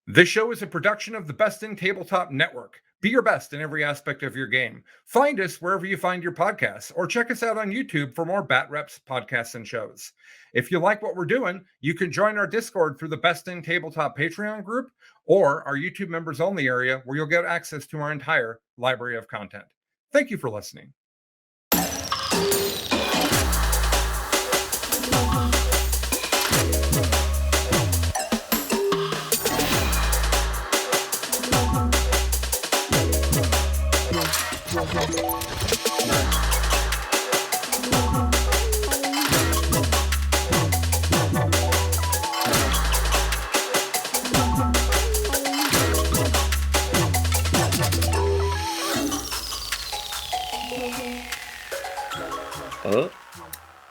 This show is a production of the Best in Tabletop Network. Be your best in every aspect of your game. Find us wherever you find your podcasts, or check us out on YouTube for more BATREPS podcasts and shows. If you like what we're doing, you can join our Discord through the Best in Tabletop Patreon group or our YouTube members only area, where you'll get access to our entire library of content. Thank you for listening.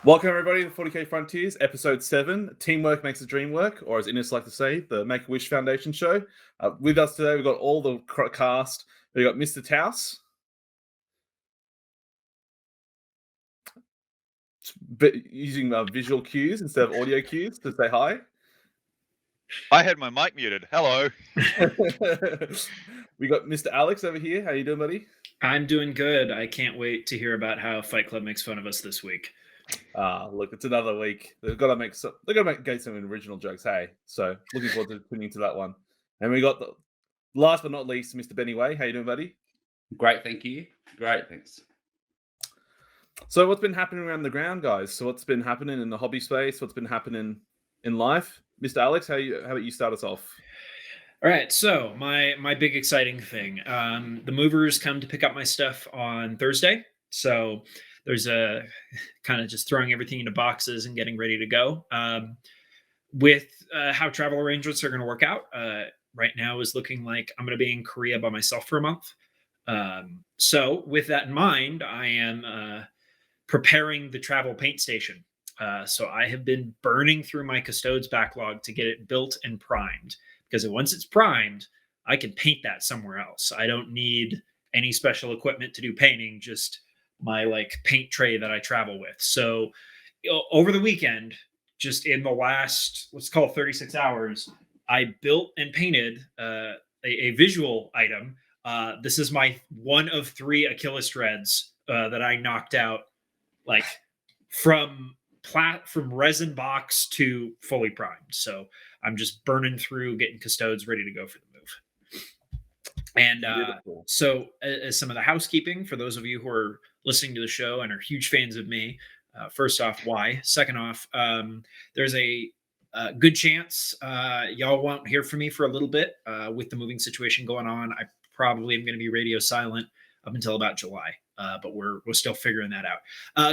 Welcome everybody to 40K Frontiers, episode 7, Teamwork Makes the Dream Work, or as Ines like to say, the Make-A-Wish Foundation show. With us today, we've got all the cast. We've got Mr. Taus. Using visual cues instead of audio cues to say hi. I had my mic muted. Hello. We got Mr. Alex over here. How you doing, buddy? I'm doing good. I can't wait to hear about how Fight Club makes fun of us this week. Look, it's another week. They've got to get some original jokes, hey? So looking forward to tuning into that one. And we got the last but not least, Mr. Benny Way. How you doing, buddy? Great, thank you. Great, thanks. So what's been happening around the ground, guys? So what's been happening in the hobby space? What's been happening in life? Mr. Alex, how about you start us off? All right, so my big exciting thing. The movers come to pick up my stuff on Thursday. So there's a kind of just throwing everything into boxes and getting ready to go. With how travel arrangements are going to work out, right now is looking like I'm going to be in Korea by myself for a month. So with that in mind, I am preparing the travel paint station. So I have been burning through my Custodes backlog to get it built and primed, because once it's primed, I can paint that somewhere else. I don't need any special equipment to do painting, just my paint tray that I travel with. So over the weekend, just in the last, let's call it 36 hours, I built and painted a visual item. This is my one of 3 Achilles threads that I knocked out, from resin box to fully primed. So I'm just burning through, getting Custodes ready to go for the move. And so as some of the housekeeping, for those of you who are listening to the show and are huge fans of me, first off, why? Second off, there's a good chance y'all won't hear from me for a little bit with the moving situation going on. I probably am going to be radio silent up until about July, but we're still figuring that out.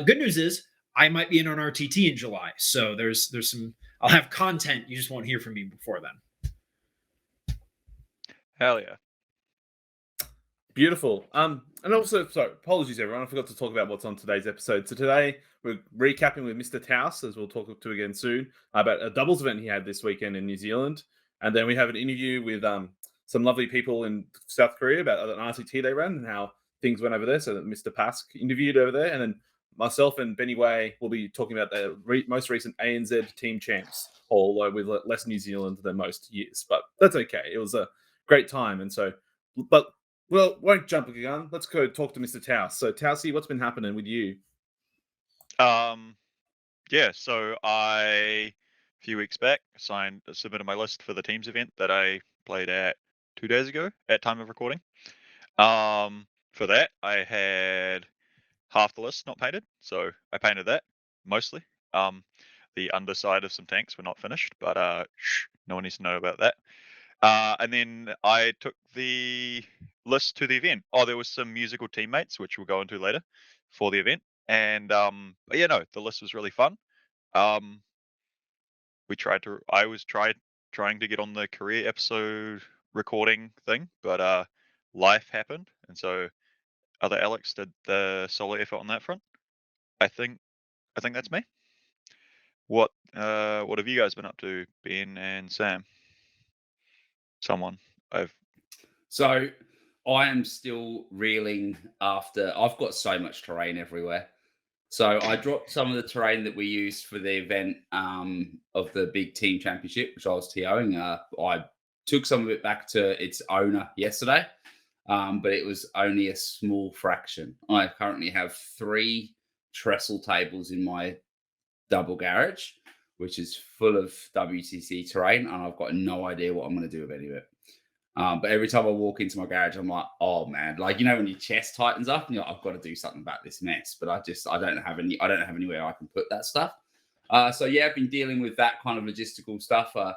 Good news is I might be in on RTT in July, so there's some. I'll have content. You just won't hear from me before then. Hell yeah. Beautiful. And also, sorry, apologies everyone, I forgot to talk about what's on today's episode. So today we're recapping with Mr. Taus, as we'll talk to again soon, about a doubles event he had this weekend in New Zealand. And then we have an interview with some lovely people in South Korea about an RCT they ran and how things went over there. So that Mr. Pask interviewed over there. And then myself and Benny Way will be talking about the most recent ANZ team champs, although with less New Zealand than most years. But that's okay. It was a great time. And so, but well, won't jump the gun. Let's go talk to Mr. Taus. So, Tausy, what's been happening with you? Yeah, so a few weeks back, submitted my list for the teams event that I played at 2 days ago at time of recording. For that, I had half the list not painted, so I painted that mostly. The underside of some tanks were not finished, but no one needs to know about that. And then I took the list to the event. There was some musical teammates, which we'll go into later for the event. And but yeah, no, the list was really fun. I was trying to get on the career episode recording thing, but life happened, and so other Alex did the solo effort on that front. I think that's me. What have you guys been up to, Ben and Sam? So I am still reeling after. I've got so much terrain everywhere. So I dropped some of the terrain that we used for the event of the big team championship, which I was TOing. I took some of it back to its owner yesterday, but it was only a small fraction. I currently have 3 trestle tables in my double garage, which is full of WTC terrain, and I've got no idea what I'm going to do with any of it. But every time I walk into my garage, I'm like, oh man, like, you know, when your chest tightens up and you're like, I've got to do something about this mess. But I don't have anywhere I can put that stuff. So yeah, I've been dealing with that kind of logistical stuff. I've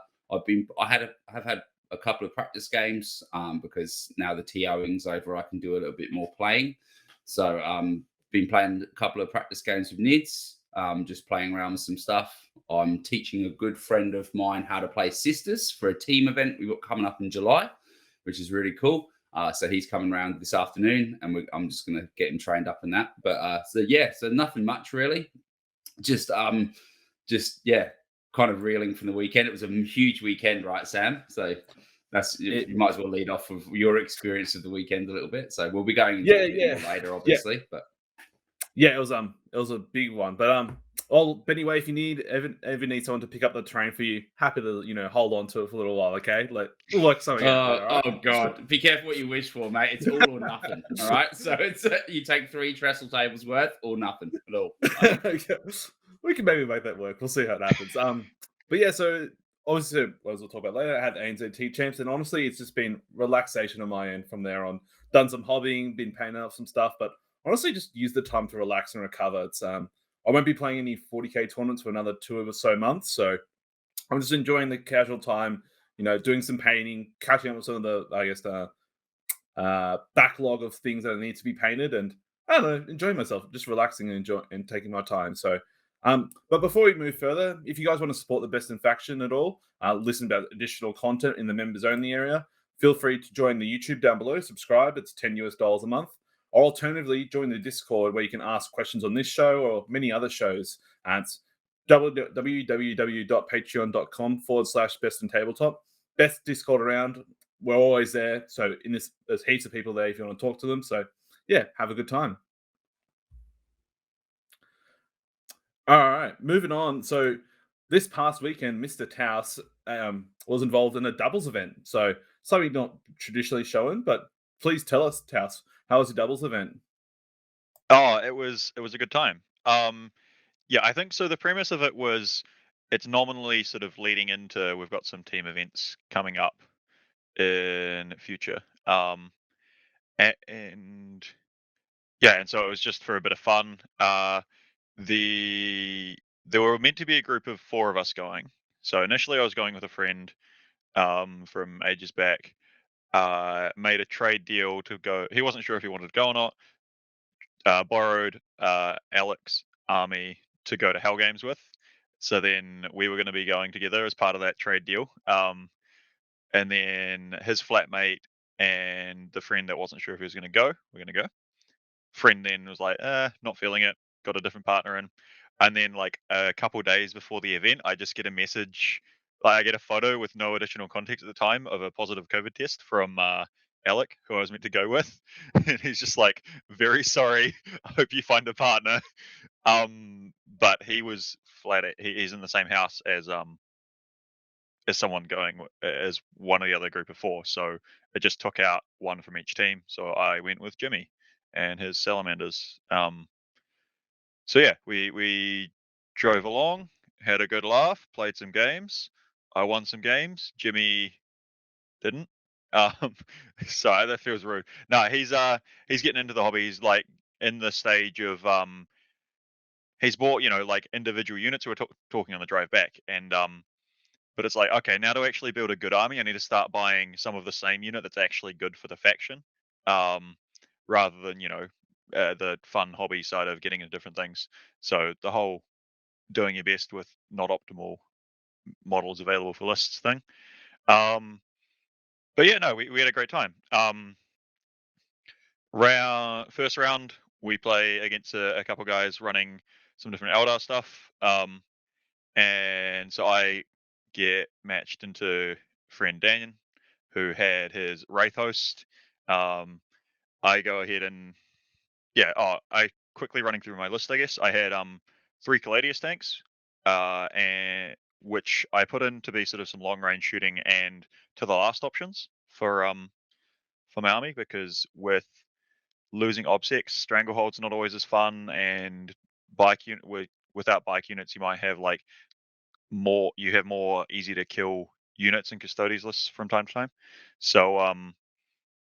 had a couple of practice games because now the TOing's over, I can do a little bit more playing. So been playing a couple of practice games with Nids, just playing around with some stuff. I'm teaching a good friend of mine how to play Sisters for a team event we've got coming up in July, which is really cool. So he's coming around this afternoon, and I'm just going to get him trained up in that. But so nothing much really. Just yeah, kind of reeling from the weekend. It was a huge weekend, right, Sam? So you might as well lead off with your experience of the weekend a little bit. So we'll be going into it more later, obviously. But yeah, it was a big one. But well, anyway, if you ever need someone to pick up the train for you, happy to hold on to it for a little while. Okay, we'll work something out. Right? Oh god, be careful what you wish for, mate. It's all or nothing. All right, so it's you take 3 trestle tables worth or nothing at all. We can maybe make that work. We'll see how it happens. But yeah, so obviously, as we'll talk about later, I had ANZT champs, and honestly, it's just been relaxation on my end from there on. Done some hobbying, been painting up some stuff, but honestly, just use the time to relax and recover. It's I won't be playing any 40k tournaments for another 2 or so months, so I'm just enjoying the casual time. Doing some painting, catching up with some of the backlog of things that need to be painted, and I don't know, enjoying myself, just relaxing and taking my time. So. But before we move further, if you guys want to support the Best in Faction at all, listen to additional content in the members only area, feel free to join the YouTube down below, subscribe, it's $10 a month, or alternatively, join the Discord where you can ask questions on this show or many other shows. It's www.patreon.com/best in tabletop. Best Discord around. We're always there. So there's heaps of people there if you want to talk to them. So yeah, have a good time. All right, moving on. So this past weekend, Mr. Taus was involved in a doubles event. So something not traditionally shown, but please tell us, Taus, how was your doubles event? Oh, it was a good time. Yeah, I think so. The premise of it was it's nominally sort of leading into we've got some team events coming up in future. And yeah, and so it was just for a bit of fun. There were meant to be a group of 4 of us going. So initially I was going with a friend from ages back. Made a trade deal to go. He wasn't sure if he wanted to go or not. Borrowed Alex Army to go to Hell Games with. So then we were going to be going together as part of that trade deal. And then his flatmate and the friend that wasn't sure if he was going to go, we're going to go. Friend then was like, not feeling it, got a different partner in. And then like a couple days before the event, I just get a message, like I get a photo with no additional context at the time of a positive COVID test from Alec, who I was meant to go with. And he's just like, very sorry, I hope you find a partner. But he was flat, he's in the same house as someone going as one of the other group of 4. So it just took out one from each team. So I went with Jimmy and his salamanders. So yeah, we drove along, had a good laugh, played some games. I won some games. Jimmy didn't. Sorry, that feels rude. No, he's getting into the hobby. He's like in the stage of he's bought like individual units. We were talking on the drive back, and but it's like, okay, now to actually build a good army, I need to start buying some of the same unit that's actually good for the faction, rather than the fun hobby side of getting into different things. So the whole doing your best with not optimal models available for lists thing. But yeah, no, we had a great time. First round, we play against a couple guys running some different Eldar stuff. And so I get matched into friend Daniel, who had his Wraith host. I go ahead and I quickly running through my list. I guess I had 3 Caladius tanks, and which I put in to be sort of some long range shooting and to the last options for my army, because with losing obsecks, stranglehold's not always as fun, and without bike units, you might have like more easy to kill units and custodies lists from time to time. So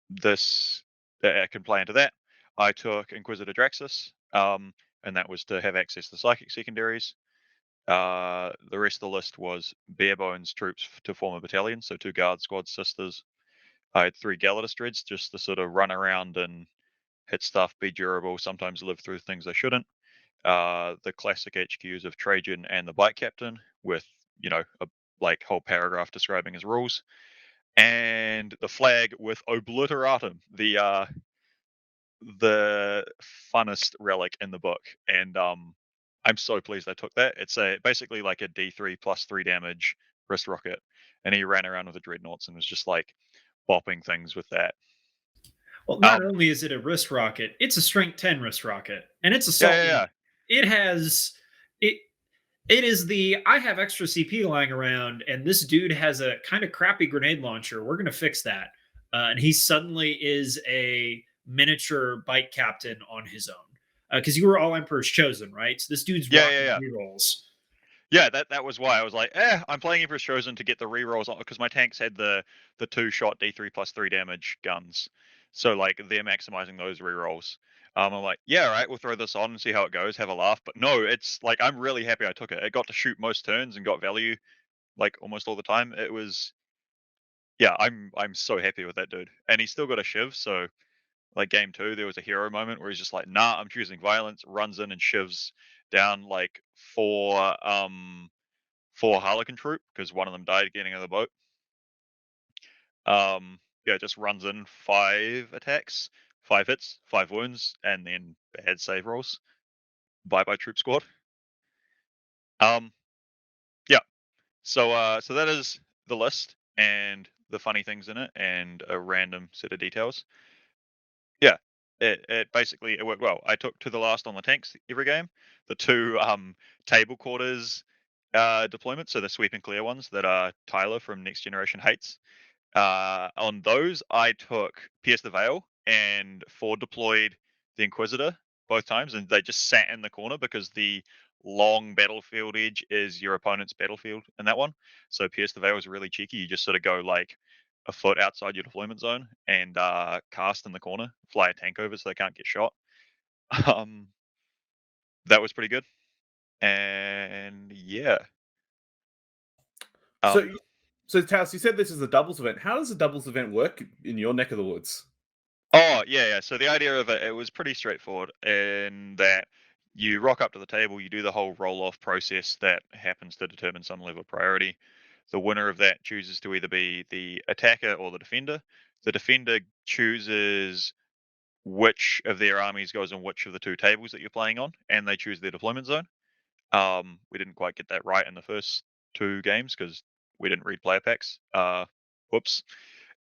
this I can play into that. I took Inquisitor Draxus, and that was to have access to psychic secondaries. The rest of the list was bare bones troops to form a battalion, so 2 guard squad sisters. I had 3 Galatus dreads just to sort of run around and hit stuff, be durable, sometimes live through things they shouldn't. The classic HQs of Trajan and the bike captain, with a whole paragraph describing his rules, and the flag with Obliteratum, the funnest relic in the book, and I'm so pleased I took that. It's basically like a D3 plus 3 damage wrist rocket, and he ran around with the dreadnoughts and was just like bopping things with that. Well, not only is it a wrist rocket, it's a strength 10 wrist rocket, and it's assault. Yeah. It has it. It is the I have extra CP lying around, and this dude has a kind of crappy grenade launcher. We're gonna fix that, and he suddenly is a miniature bike captain on his own, because you were all Emperor's Chosen, right? So this dude's rocking rerolls. Yeah, that was why I was like, I'm playing Emperor's Chosen to get the rerolls on, because my tanks had the 2-shot D3 plus 3 damage guns, so like they're maximizing those rerolls. I'm like, yeah, all right, we'll throw this on and see how it goes, have a laugh. But no, it's like I'm really happy I took it. It got to shoot most turns and got value like almost all the time. It was, yeah, I'm so happy with that dude, and he's still got a shiv. So like game 2, there was a hero moment where he's just like, nah, I'm choosing violence, runs in and shivs down like 4 Harlequin troop, because one of them died getting out of the boat. Just runs in 5 attacks, 5 hits, 5 wounds, and then bad save rolls. Bye troop squad. So that is the list and the funny things in it and a random set of details. Yeah, it basically it worked well. I took to the last on the tanks every game. The 2 table quarters deployments, so the sweep and clear ones that Tyler from Next Generation hates. On those, I took Pierce the Veil and forward deployed the Inquisitor both times, and they just sat in the corner because the long battlefield edge is your opponent's battlefield in that one. So Pierce the Veil is really cheeky. You just sort of go like a foot outside your deployment zone and cast in the corner, fly a tank over so they can't get shot. That was pretty good. And yeah. So Taos, you said this is a doubles event. How does a doubles event work in your neck of the woods? Oh, yeah. So the idea of it was pretty straightforward in that you rock up to the table, you do the whole roll-off process that happens to determine some level of priority. The winner of that chooses to either be the attacker or the defender. The defender chooses which of their armies goes on which of the 2 tables that you're playing on, and they choose their deployment zone. We didn't quite get that right in the first 2 games because we didn't read player packs. Whoops.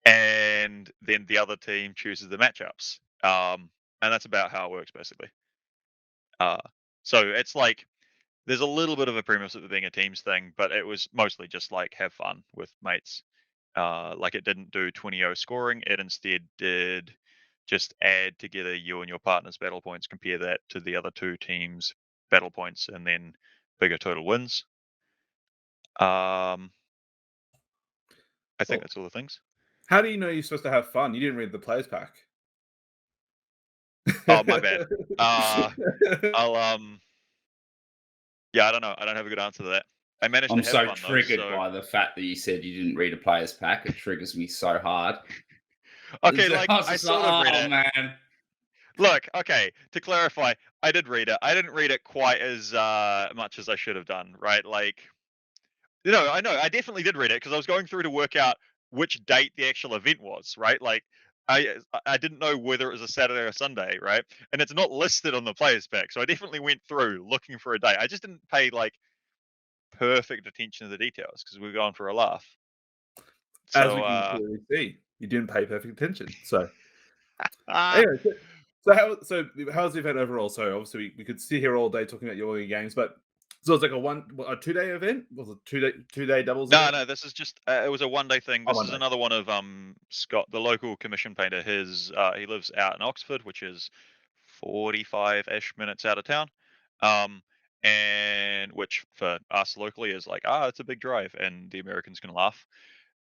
And then the other team chooses the matchups. And that's about how it works, basically. So it's like there's a little bit of a premise of it being a teams thing, but it was mostly just like have fun with mates. Like it didn't do 20-0 scoring. It instead did just add together you and your partner's battle points, compare that to the other 2 teams' battle points, and then bigger total wins. I think that's all the things. How do you know you're supposed to have fun? You didn't read the players pack. Oh, my bad. Yeah, I don't know. I don't have a good answer to that. I managed I'm to have so fun, triggered though, by the fact that you said you didn't read a player's pack. It triggers me so hard. Okay, like I was sort of read it. Man. Look, okay, to clarify, I did read it. I didn't read it quite as much as I should have done, right? Like, I know, I definitely did read it because I was going through to work out which date the actual event was, right? Like, I didn't know whether it was a Saturday or Sunday, right? And it's not listed on the players pack, so I definitely went through looking for a date. I just didn't pay like perfect attention to the details because we were going for a laugh. As we can clearly see, you didn't pay perfect attention. So anyway, so how's the event overall? So obviously we could sit here all day talking about your games, but So it's like a 2-day event? Was it two-day doubles? No, event? no, this is just it was a 1-day thing. Oh, This one is day. another one of Scott, the local commission painter. He lives out in Oxford, which is 45-ish minutes out of town. And which for us locally is like, it's a big drive, and the Americans can laugh.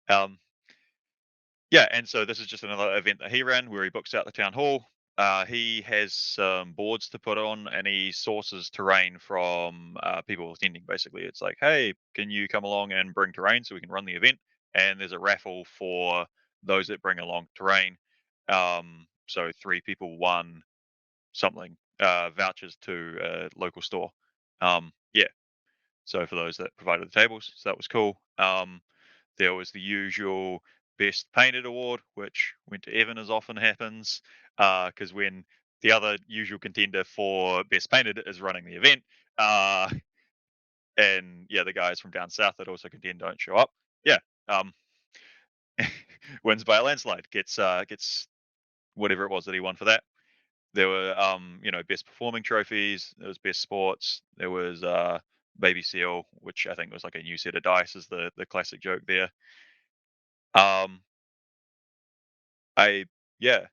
Yeah, and so this is just another event that he ran where he books out the town hall. He has some boards to put on, and he sources terrain from people attending. Basically, it's like, hey, can you come along and bring terrain so we can run the event? And there's a raffle for those that bring along terrain. So 3 people won something, vouchers to a local store. Yeah, so for those that provided the tables, so that was cool. There was the usual best painted award, which went to Evan as often happens, because when the other usual contender for best painted is running the event, and yeah, the guys from down south that also contend don't show up. Yeah, um, wins by a landslide, gets whatever it was that he won for that. There were best performing trophies. There was best sports. There was baby seal, which I think was like a new set of dice, is the classic joke there. Yeah,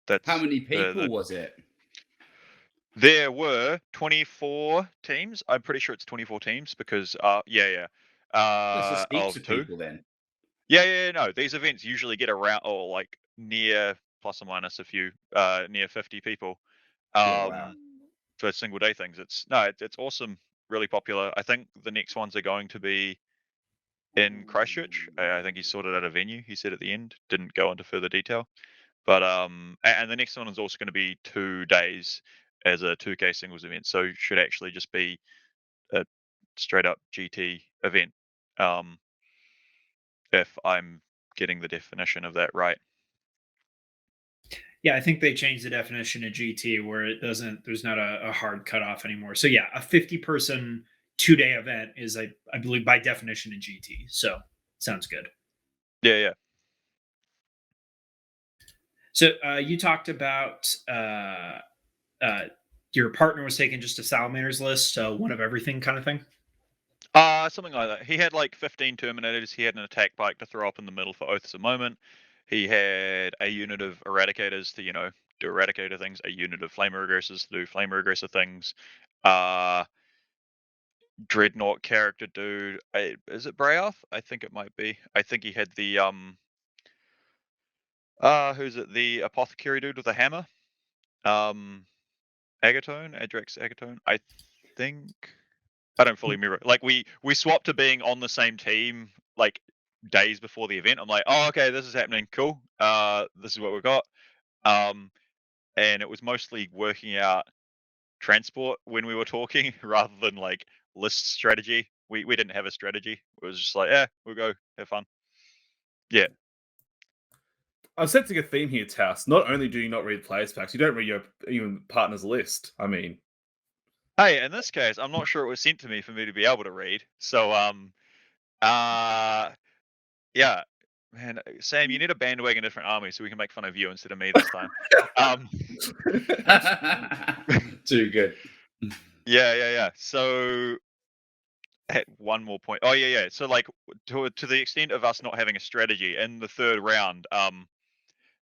that's How many the people was it? there were 24 teams. I'm pretty sure it's 24 teams because That's just heaps of of 2. people then. Yeah, no, these events usually get around or like near plus or minus a few near 50 people. Yeah, wow. For single day things. It's awesome, really popular. I think the next ones are going to be in Christchurch. I think he sorted out a venue, he said at the end, didn't go into further detail. But and the next one is also going to be 2 days as a 2K singles event, so should actually just be a straight up GT event, if I'm getting the definition of that right. Yeah, I think they changed the definition of GT where there's not a hard cutoff anymore. So yeah, a 50-person 2-day event is I believe by definition a GT. So sounds good. Yeah. So you talked about your partner was taking just a salamander's list, so one of everything kind of thing. Something like that. He had like 15 Terminators. He had an attack bike to throw up in the middle for Oaths of Moment. He had a unit of Eradicators to, do Eradicator things, a unit of Flame Regressors to do Flame Regressor things. Dreadnought character dude. Is it Brayoff? I think it might be. I think he had the who's it? The Apothecary dude with the hammer. Agatone, Adrex Agatone. I think. I don't fully remember. Like we swapped to being on the same team like days before the event. I'm like, oh, okay, this is happening. Cool. This is what we've got. And it was mostly working out transport when we were talking rather than like list strategy. We didn't have a strategy. It was just like, yeah, we'll go have fun. Yeah. I'm sensing a theme here, Taos. Not only do you not read players packs, you don't read your even partner's list. I mean, Hey, in this case, I'm not sure it was sent to me for me to be able to read. So yeah. Man, Sam, you need a bandwagon different army so we can make fun of you instead of me this time. Too good. Yeah. So I had one more point. Oh yeah. So like to the extent of us not having a strategy in the 3rd round,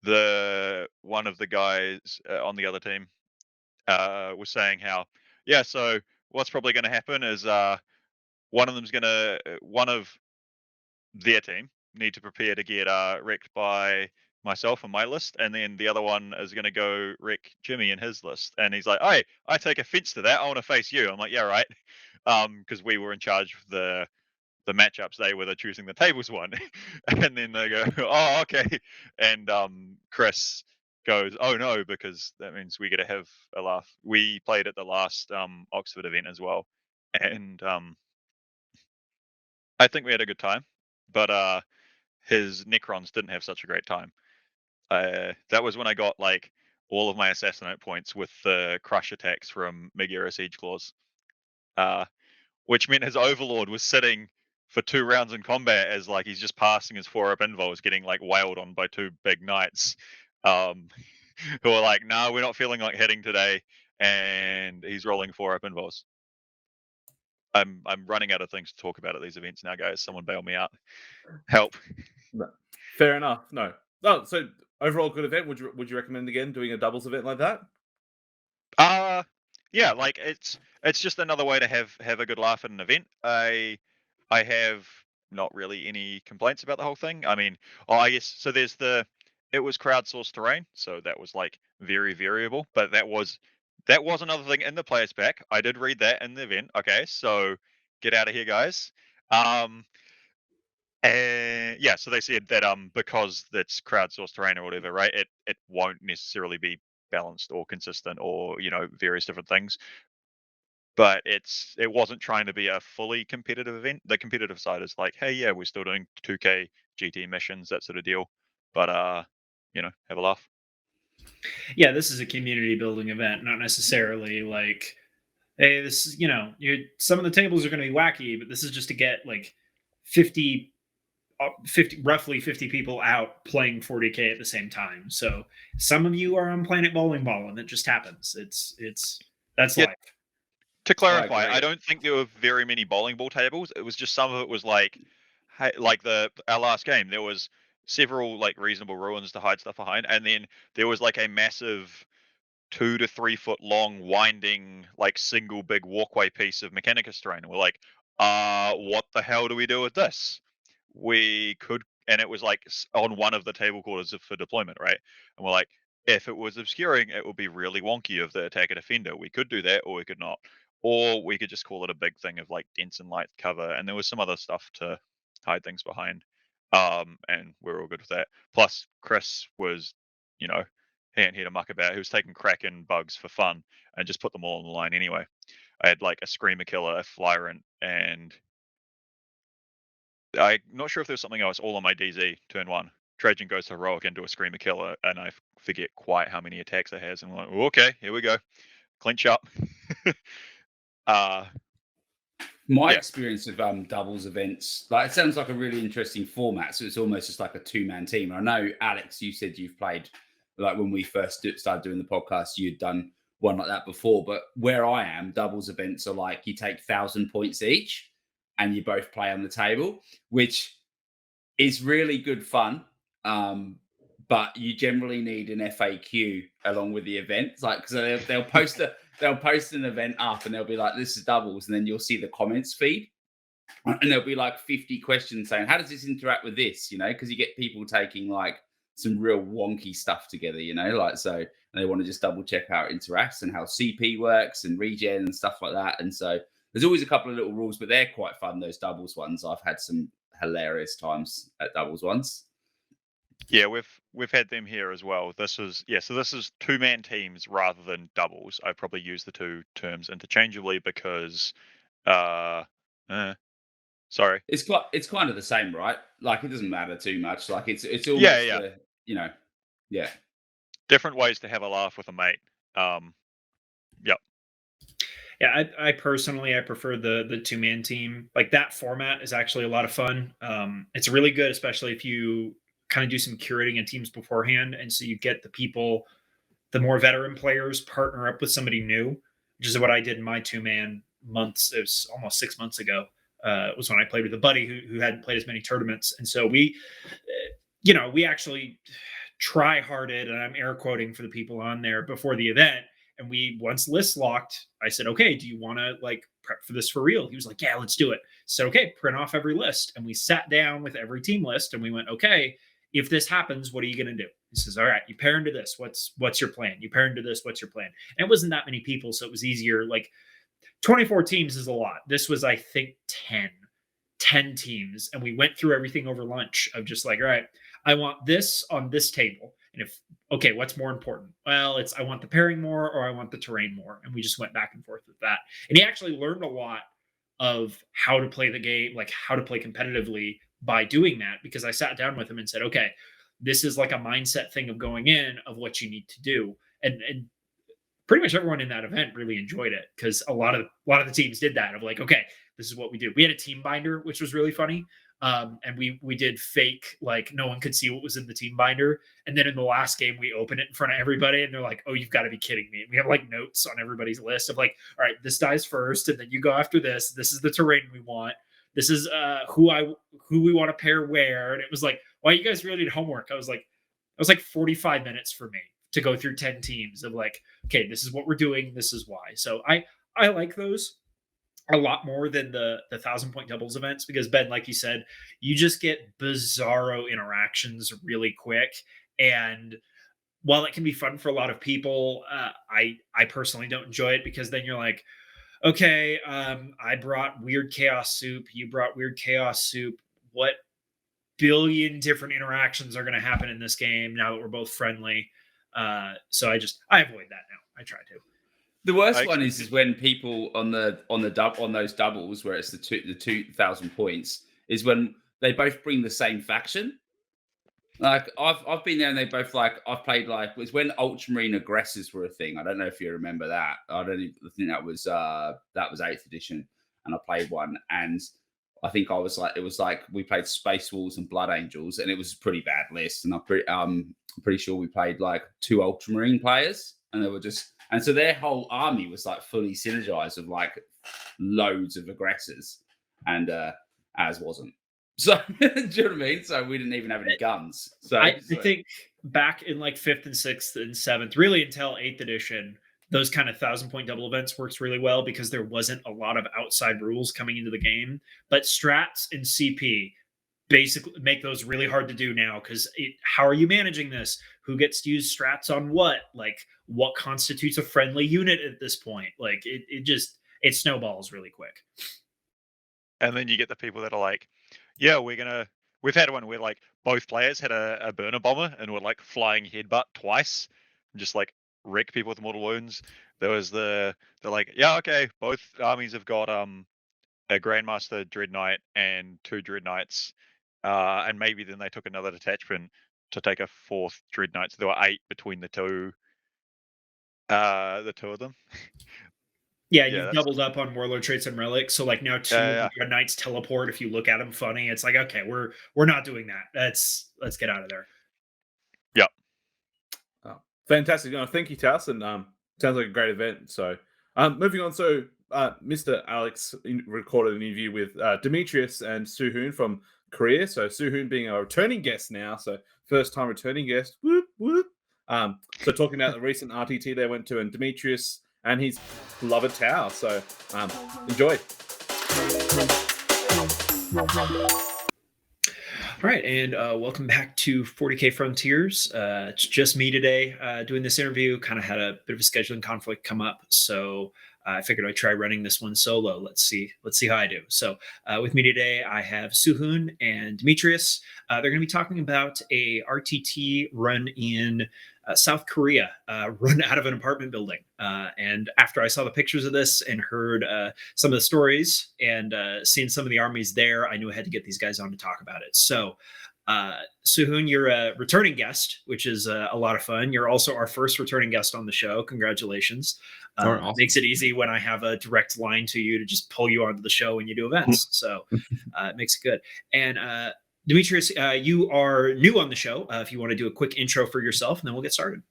the one of the guys on the other team was saying how so what's probably going to happen is one of their team need to prepare to get wrecked by myself and my list, and then the other one is going to go wreck Jimmy and his list. And he's like, "Hey, I take offense to that. I want to face you." I'm like, "Yeah, right," because we were in charge of the matchups. They were the choosing the tables one, and then they go, "Oh, okay," and Chris goes, "Oh no," because that means we get to have a laugh. We played at the last Oxford event as well, and I think we had a good time, but his Necrons didn't have such a great time. That was when I got like all of my assassinate points with the crush attacks from Megara Siege Claws, which meant his Overlord was sitting for 2 rounds in combat as like he's just passing his 4-up invols, getting like wailed on by 2 big knights, who are like, "No, we're not feeling like hitting today," and he's rolling 4-up invols. I'm running out of things to talk about at these events now, guys. Someone bail me out. Help. No. Fair enough. No. Oh, so overall good event. Would you recommend again doing a doubles event like that? Yeah, like it's just another way to have a good laugh at an event. I have not really any complaints about the whole thing. I mean, I guess so. It was crowdsourced terrain, so that was like very variable. But that was another thing in the players pack. I did read that in the event. Okay, so get out of here, guys. And yeah, so they said that because it's crowdsourced terrain or whatever, right? It won't necessarily be balanced or consistent or various different things. But it wasn't trying to be a fully competitive event. The competitive side is like, hey, yeah, we're still doing 2K GT missions, that sort of deal. But have a laugh. Yeah, this is a community building event, not necessarily like, hey, this is some of the tables are going to be wacky, but this is just to get like 50 roughly 50 people out playing 40K at the same time. So some of you are on Planet Bowling Ball, and it just happens. That's Yeah. life. To clarify, agree. I don't think there were very many bowling ball tables. It was just some of it was like, hey, like our last game, there was several like reasonable ruins to hide stuff behind, and then there was like a massive 2 to 3 foot long winding like single big walkway piece of Mechanicus terrain. And we're like, what the hell do we do with this? We could, and it was like on one of the table quarters for deployment, right? And we're like, if it was obscuring, it would be really wonky of the attacker defender. We could do that, or we could not, or we could just call it a big thing of like dense and light cover. And there was some other stuff to hide things behind. And we're all good with that. Plus, Chris was, he ain't here to muck about. He was taking Kraken bugs for fun and just put them all on the line anyway. I had like a Screamer Killer, a Flyrant, and I'm not sure if there's something else all on my DZ turn 1. Trajan goes to heroic into a Screamer Killer, and I forget quite how many attacks it has. And I'm like, okay, here we go. Clinch up. My Yeah. experience of doubles events, like it sounds like a really interesting format. So it's almost just like a 2-man team. I know, Alex, you said you've played, like when we first started doing the podcast, you'd done one like that before. But where I am, doubles events are like you take 1,000 points each and you both play on the table, which is really good fun. But you generally need an FAQ along with the event, like because they'll post an event up and they'll be like, "This is doubles," and then you'll see the comments feed, and there'll be like 50 questions saying, "How does this interact with this?" Because you get people taking like some real wonky stuff together, like so, and they want to just double check how it interacts and how CP works and regen and stuff like that. And so there's always a couple of little rules, but they're quite fun. Those doubles ones, I've had some hilarious times at doubles ones. Yeah, we've had them here as well. So this is 2-man teams rather than doubles. I probably use the two terms interchangeably because sorry. It's kind of the same, right? Like it doesn't matter too much. Like it's almost yeah. Different ways to have a laugh with a mate. Yep. Yeah, I personally prefer the 2-man team. Like that format is actually a lot of fun. It's really good, especially if you kind of do some curating in teams beforehand, and so you get the more veteran players partner up with somebody new, which is what I did in my 2-man months. It was almost 6 months ago. It was when I played with a buddy who hadn't played as many tournaments, and so we actually try-harded, and I'm air quoting for the people on there before the event. And we once list locked, I said, okay, do you want to like prep for this for real? He was like, yeah, let's do it. So, okay, print off every list. And we sat down with every team list and we went, okay, if this happens, what are you going to do? He says, all right, you pair into this. What's your plan? You pair into this. What's your plan? And it wasn't that many people, so it was easier. Like 24 teams is a lot. This was, I think, 10 teams. And we went through everything over lunch of just like, all right, I want this on this table. And okay, what's more important? Well, I want the pairing more or I want the terrain more. And we just went back and forth with that. And he actually learned a lot of how to play the game, like how to play competitively by doing that, because I sat down with him and said, okay, this is like a mindset thing of going in of what you need to do. And pretty much everyone in that event really enjoyed it because a lot of the teams did that of like, okay, this is what we do. We had a team binder, which was really funny. And we did fake, like no one could see what was in the team binder. And then in the last game, we open it in front of everybody, and they're like, "Oh, you've got to be kidding me!" And we have like notes on everybody's list of like, "All right, this dies first, and then you go after this. This is the terrain we want. This is who we want to pair where." And it was like, "Why you guys really did homework?" I was like, it was like 45 minutes for me to go through 10 teams of like, okay, this is what we're doing, this is why. So I like those a lot more than the 1,000-point doubles events, because Ben, like you said, you just get bizarro interactions really quick. And while it can be fun for a lot of people, I personally don't enjoy it, because then you're like, okay, I brought weird chaos soup, you brought weird chaos soup. What billion different interactions are going to happen in this game now that we're both friendly? So I avoid that now. I try to. The worst one is when people on those doubles where it's the 2,000 points is when they both bring the same faction. Like I've been there, and they both like I've played like it was when Ultramarine aggressors were a thing. I don't know if you remember that. I think that was 8th edition, and I played one, and I think it was like we played Space Wolves and Blood Angels, and it was a pretty bad list. And I'm pretty sure we played like 2 Ultramarine players, and they were just. And so their whole army was like fully synergized with like loads of aggressors, and as wasn't. So do you know what I mean? So we didn't even have any guns. So I think back in like 5th and 6th and 7th, really until 8th edition, those kind of 1,000-point double events works really well, because there wasn't a lot of outside rules coming into the game. But strats and CP basically make those really hard to do now, because how are you managing this? Who gets to use strats on what? Like, what constitutes a friendly unit at this point? Like, it snowballs really quick. And then you get the people that are like, yeah, we've had one where like both players had a burner bomber and were like flying headbutt twice, and just like wreck people with mortal wounds. There was they're like, yeah, okay, both armies have got a Grandmaster Dreadknight and 2 Dreadknights, and maybe then they took another detachment to take a 4th Dreadknight. So there were 8 between the two of them. Yeah, you've doubled up on Warlord traits and relics. So like now 2 Dreadknights teleport. If you look at them funny, it's like, okay, we're not doing that. Let's get out of there. Yep. Oh, fantastic. No, thank you, Tass, and sounds like a great event. So moving on. So Mr. Alex recorded an interview with Demetrius and Suhoon from Korea. So Suhoon being a returning guest now. So first time returning guest. Whoop, whoop. So talking about the recent RTT they went to, and Demetrius and his beloved Tau. So enjoy. All right, and welcome back to 40K Frontiers. It's just me today doing this interview. Kind of had a bit of a scheduling conflict come up, so I figured I'd try running this one solo. Let's see how I do. So with me today, I have Suhoon and Demetrius. They're going to be talking about a RTT run in South Korea, run out of an apartment building. And after I saw the pictures of this and heard some of the stories and seen some of the armies there, I knew I had to get these guys on to talk about it. So Suhoon, you're a returning guest, which is a lot of fun. You're also our first returning guest on the show. Congratulations. Awesome. Makes it easy when I have a direct line to you to just pull you onto the show when you do events. So it makes it good. And Demetrius, you are new on the show. If you want to do a quick intro for yourself, and then we'll get started.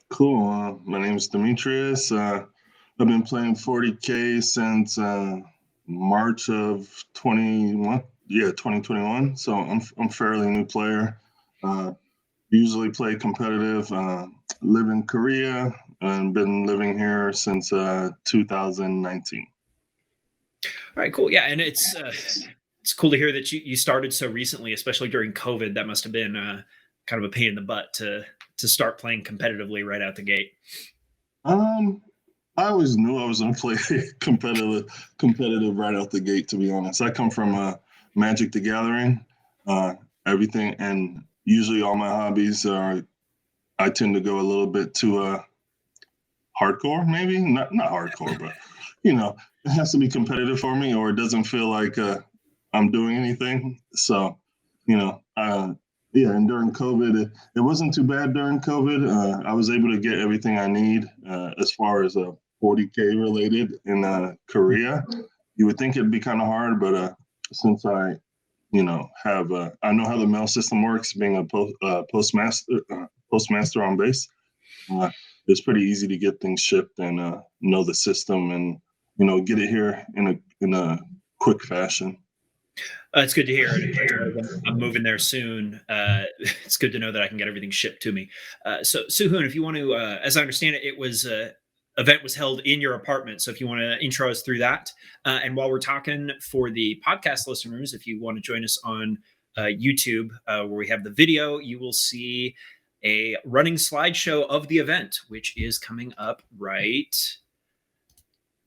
Cool. My name is Demetrius. I've been playing 40K since March of 2021. So I'm a fairly new player. Usually play competitive. Live in Korea and been living here since 2019. All right, cool. Yeah, and it's cool to hear that you started so recently, especially during COVID. That must have been kind of a pain in the butt to start playing competitively right out the gate. I always knew I was going to play competitive right out the gate, to be honest. I come from Magic the Gathering, everything, and usually all my hobbies are, I tend to go a little bit too hardcore, maybe. Not hardcore, but, it has to be competitive for me, or it doesn't feel like I'm doing anything. So, and during COVID, it wasn't too bad during COVID. I was able to get everything I need as far as 40K related in Korea. You would think it'd be kind of hard, but since I have I know how the mail system works. Being a postmaster on base, it's pretty easy to get things shipped and know the system and get it here in a quick fashion. It's good to hear. I'm moving there soon. It's good to know that I can get everything shipped to me. So, Suhoon, if you want to, as I understand it, event was held in your apartment. So if you want to intro us through that. And while we're talking, for the podcast listeners, if you want to join us on YouTube, where we have the video, you will see a running slideshow of the event, which is coming up right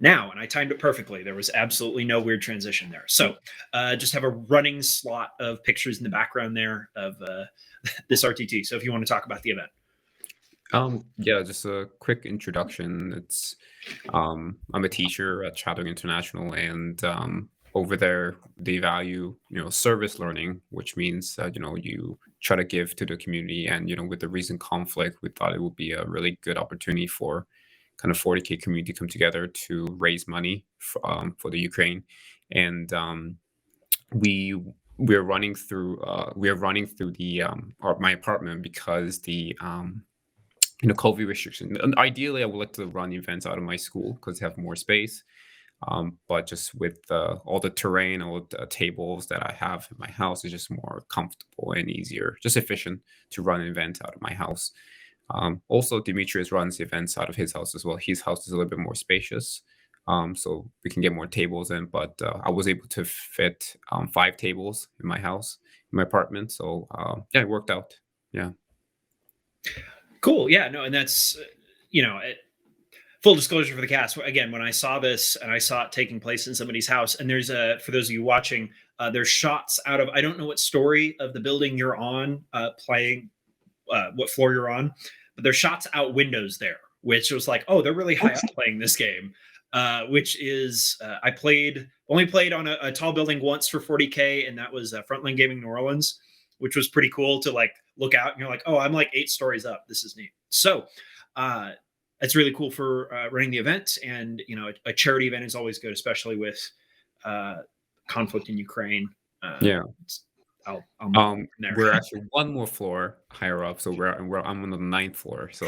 now. And I timed it perfectly. There was absolutely no weird transition there. So just have a running slot of pictures in the background there of this RTT. So if you want to talk about the event. Yeah, just a quick introduction. It's I'm a teacher at Chadwick International, and over there they value service learning, which means that you try to give to the community. And with the recent conflict, we thought it would be a really good opportunity for kind of 40K community to come together to raise money for the Ukraine. And we're running through the my apartment because the COVID restriction. And ideally, I would like to run events out of my school because they have more space. But just with all the terrain, all the tables that I have in my house, it's just more comfortable and easier, just efficient to run an event out of my house. Also, Demetrius runs events out of his house as well. His house is a little bit more spacious, so we can get more tables in. But I was able to fit 5 tables in my house, in my apartment. So yeah, it worked out. Yeah. Cool. Yeah, no, and that's, full disclosure for the cast. Again, when I saw this and I saw it taking place in somebody's house, and there's for those of you watching, there's shots out of, I don't know what story of the building you're on, playing, what floor you're on, but there's shots out windows there, which was like, oh, they're really high up playing this game, which is, I only played on a tall building once for 40K, and that was Frontline Gaming New Orleans, which was pretty cool to look out and you're like, oh, I'm 8 stories up. This is neat. So it's really cool for running the event. And, a charity event is always good, especially with conflict in Ukraine. Yeah. I'll move on from there. We're actually one more floor higher up. So I'm on the 9th floor. So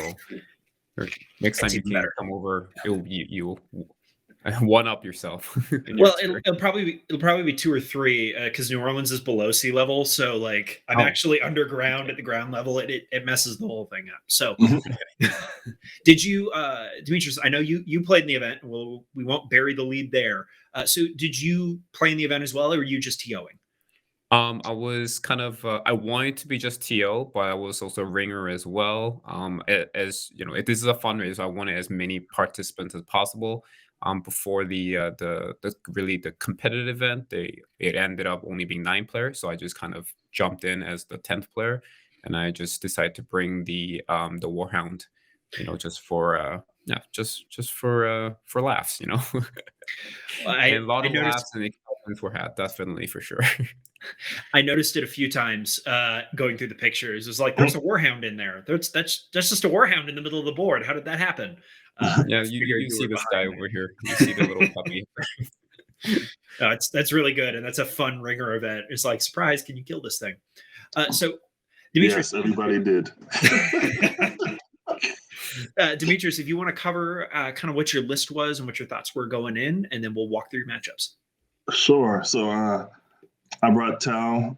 next time you can come over, you'll one up yourself. Well, it'll probably be 2 or 3 because New Orleans is below sea level. So I'm actually underground at the ground level. It messes the whole thing up. So did you, Demetrius, I know you played in the event. Well, we won't bury the lead there. So did you play in the event as well, or were you just TOing? I was kind of I wanted to be just TO, but I was also a ringer as well. As if this is a fundraiser, I wanted as many participants as possible. Before the competitive event, it ended up only being 9 players, so I just kind of jumped in as the 10th player, and I just decided to bring the Warhound, just for laughs, and a lot of laughs and excitements were had, definitely, for sure. I noticed it a few times going through the pictures. It was like, there's a Warhound in there. That's just a Warhound in the middle of the board. How did that happen? Yeah, you see this guy over here. You see the little puppy. No, that's really good, and that's a fun ringer event. It's like, surprise, can you kill this thing? So, Demetrius, yes, everybody did. Demetrius, if you want to cover kind of what your list was and what your thoughts were going in, and then we'll walk through your matchups. Sure. So I brought Tau.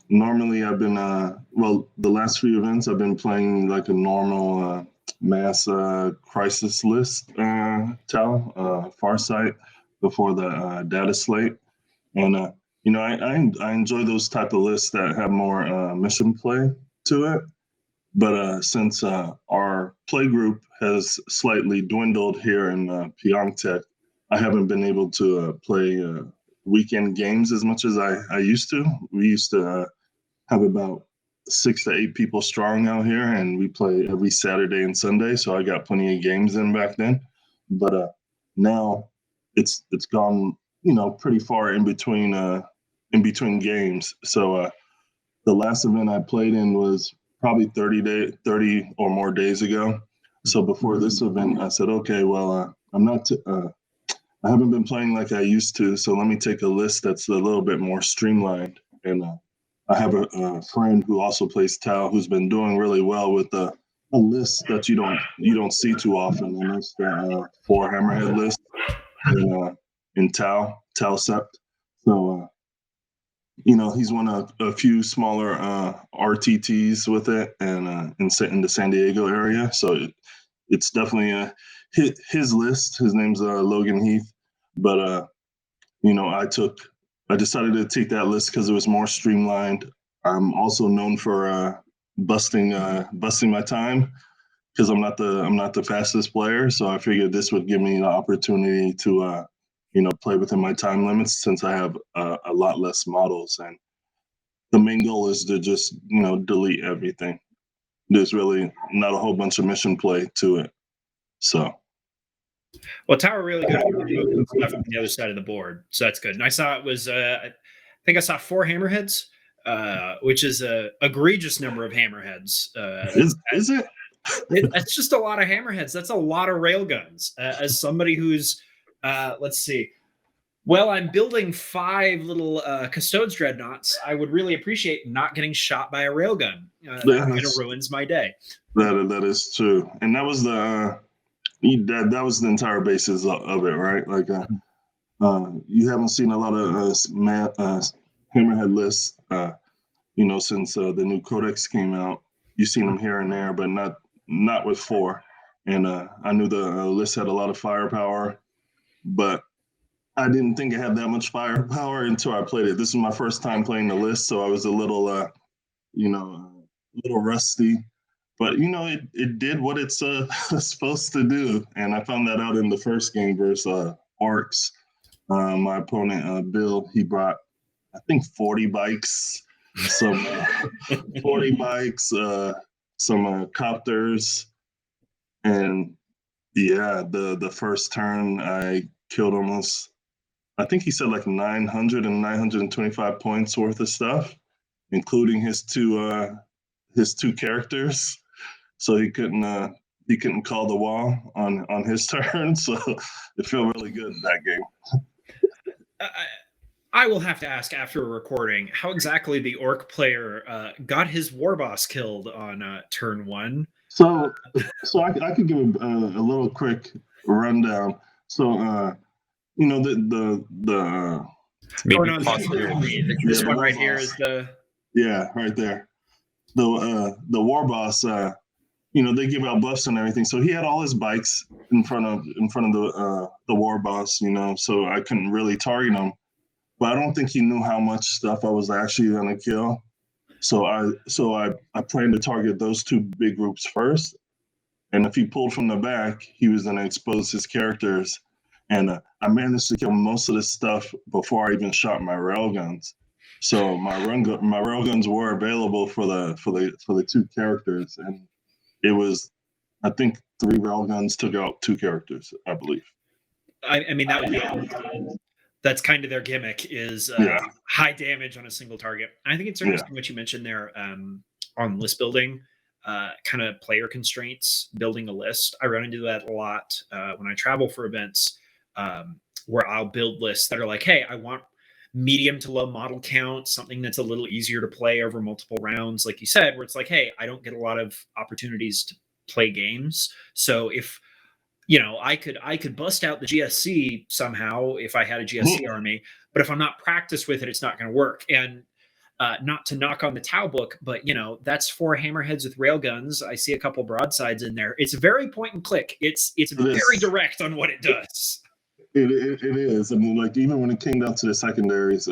Normally, I've been the last few events I've been playing like a normal mass crisis list Tau, Farsight before the data slate, and I enjoy those type of lists that have more mission play to it. But since our play group has slightly dwindled here in Pyeongtaek, I haven't been able to play weekend games as much as I used to. We used to have about 6 to 8 people strong out here, and we play every Saturday and Sunday. So I got plenty of games in back then. But now it's gone, pretty far in between games. So the last event I played in was probably 30 or more days ago. So before this event, I said, okay, well, I'm not I haven't been playing like I used to, so let me take a list that's a little bit more streamlined. And I have a friend who also plays Tau who's been doing really well with a list that you don't see too often, and that's the 4 hammerhead list in Tau Sept. So he's won a few smaller RTTs with it, and in the San Diego area. So it's definitely his list. His name's Logan Heath, but I decided to take that list because it was more streamlined. I'm also known for busting my time because I'm not the fastest player. So I figured this would give me an opportunity to play within my time limits since I have a lot less models. And the main goal is to just delete everything. There's really not a whole bunch of mission play to it. So. Well, Tower really good at removing stuff from the other side of the board, so that's good. And I saw it was, I think I saw 4 hammerheads, which is a egregious number of hammerheads. Is it? That's just a lot of hammerheads. That's a lot of railguns. As somebody who's, let's see, well, I'm building 5 little Custodes dreadnoughts. I would really appreciate not getting shot by a railgun. That kind of ruins my day. That is true, and that was the. That was the entire basis of it, right? Like, you haven't seen a lot of hammerhead lists, since the new codex came out. You've seen them here and there, but not with 4. And I knew the list had a lot of firepower, but I didn't think it had that much firepower until I played it. This is my first time playing the list, so I was a little, little rusty. But it did what it's supposed to do, and I found that out in the first game versus Orcs. My opponent Bill, he brought I think 40 bikes, some 40 bikes, some copters, and yeah, the first turn I killed almost. I think he said like 900 and 925 points worth of stuff, including his two characters. So he couldn't call the wall on his turn. So it felt really good that game. I will have to ask after recording how exactly the orc player got his war boss killed on turn 1. So I could give a little quick rundown. So the maybe this one right here is the right there. The war boss. They give out buffs and everything. So he had all his bikes in front of the war boss, so I couldn't really target him. But I don't think he knew how much stuff I was actually gonna kill. So I planned to target those 2 big groups first. And if he pulled from the back, he was gonna expose his characters. And I managed to kill most of the stuff before I even shot my railguns. So my railguns were available for the 2 characters, and it was, I think, 3 railguns took out 2 characters, I believe. I mean, that's kind of their gimmick is high damage on a single target. I think it's interesting what you mentioned there on list building, kind of player constraints, building a list. I run into that a lot when I travel for events where I'll build lists that are like, hey, I want medium to low model count, something that's a little easier to play over multiple rounds, like you said, where it's like, hey, I don't get a lot of opportunities to play games. So if I could bust out the GSC somehow if I had a GSC army, but if I'm not practiced with it, it's not going to work. And not to knock on the Tau book, but that's 4 hammerheads with railguns. I see a couple broadsides in there. It's very point and click. It's very direct on what it does. It is. I mean, like, even when it came down to the secondaries,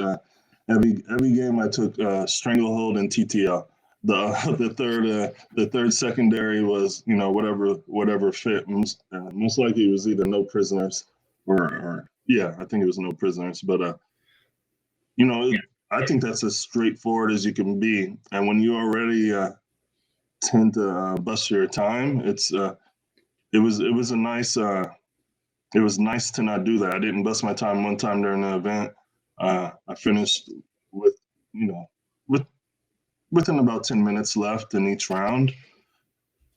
every game I took Stranglehold and TTL. The third secondary was whatever fit. Most likely it was either no prisoners or I think it was no prisoners. But I think that's as straightforward as you can be. And when you already tend to bust your time, it was nice to not do that. I didn't bust my time one time during the event. I finished within about 10 minutes left in each round.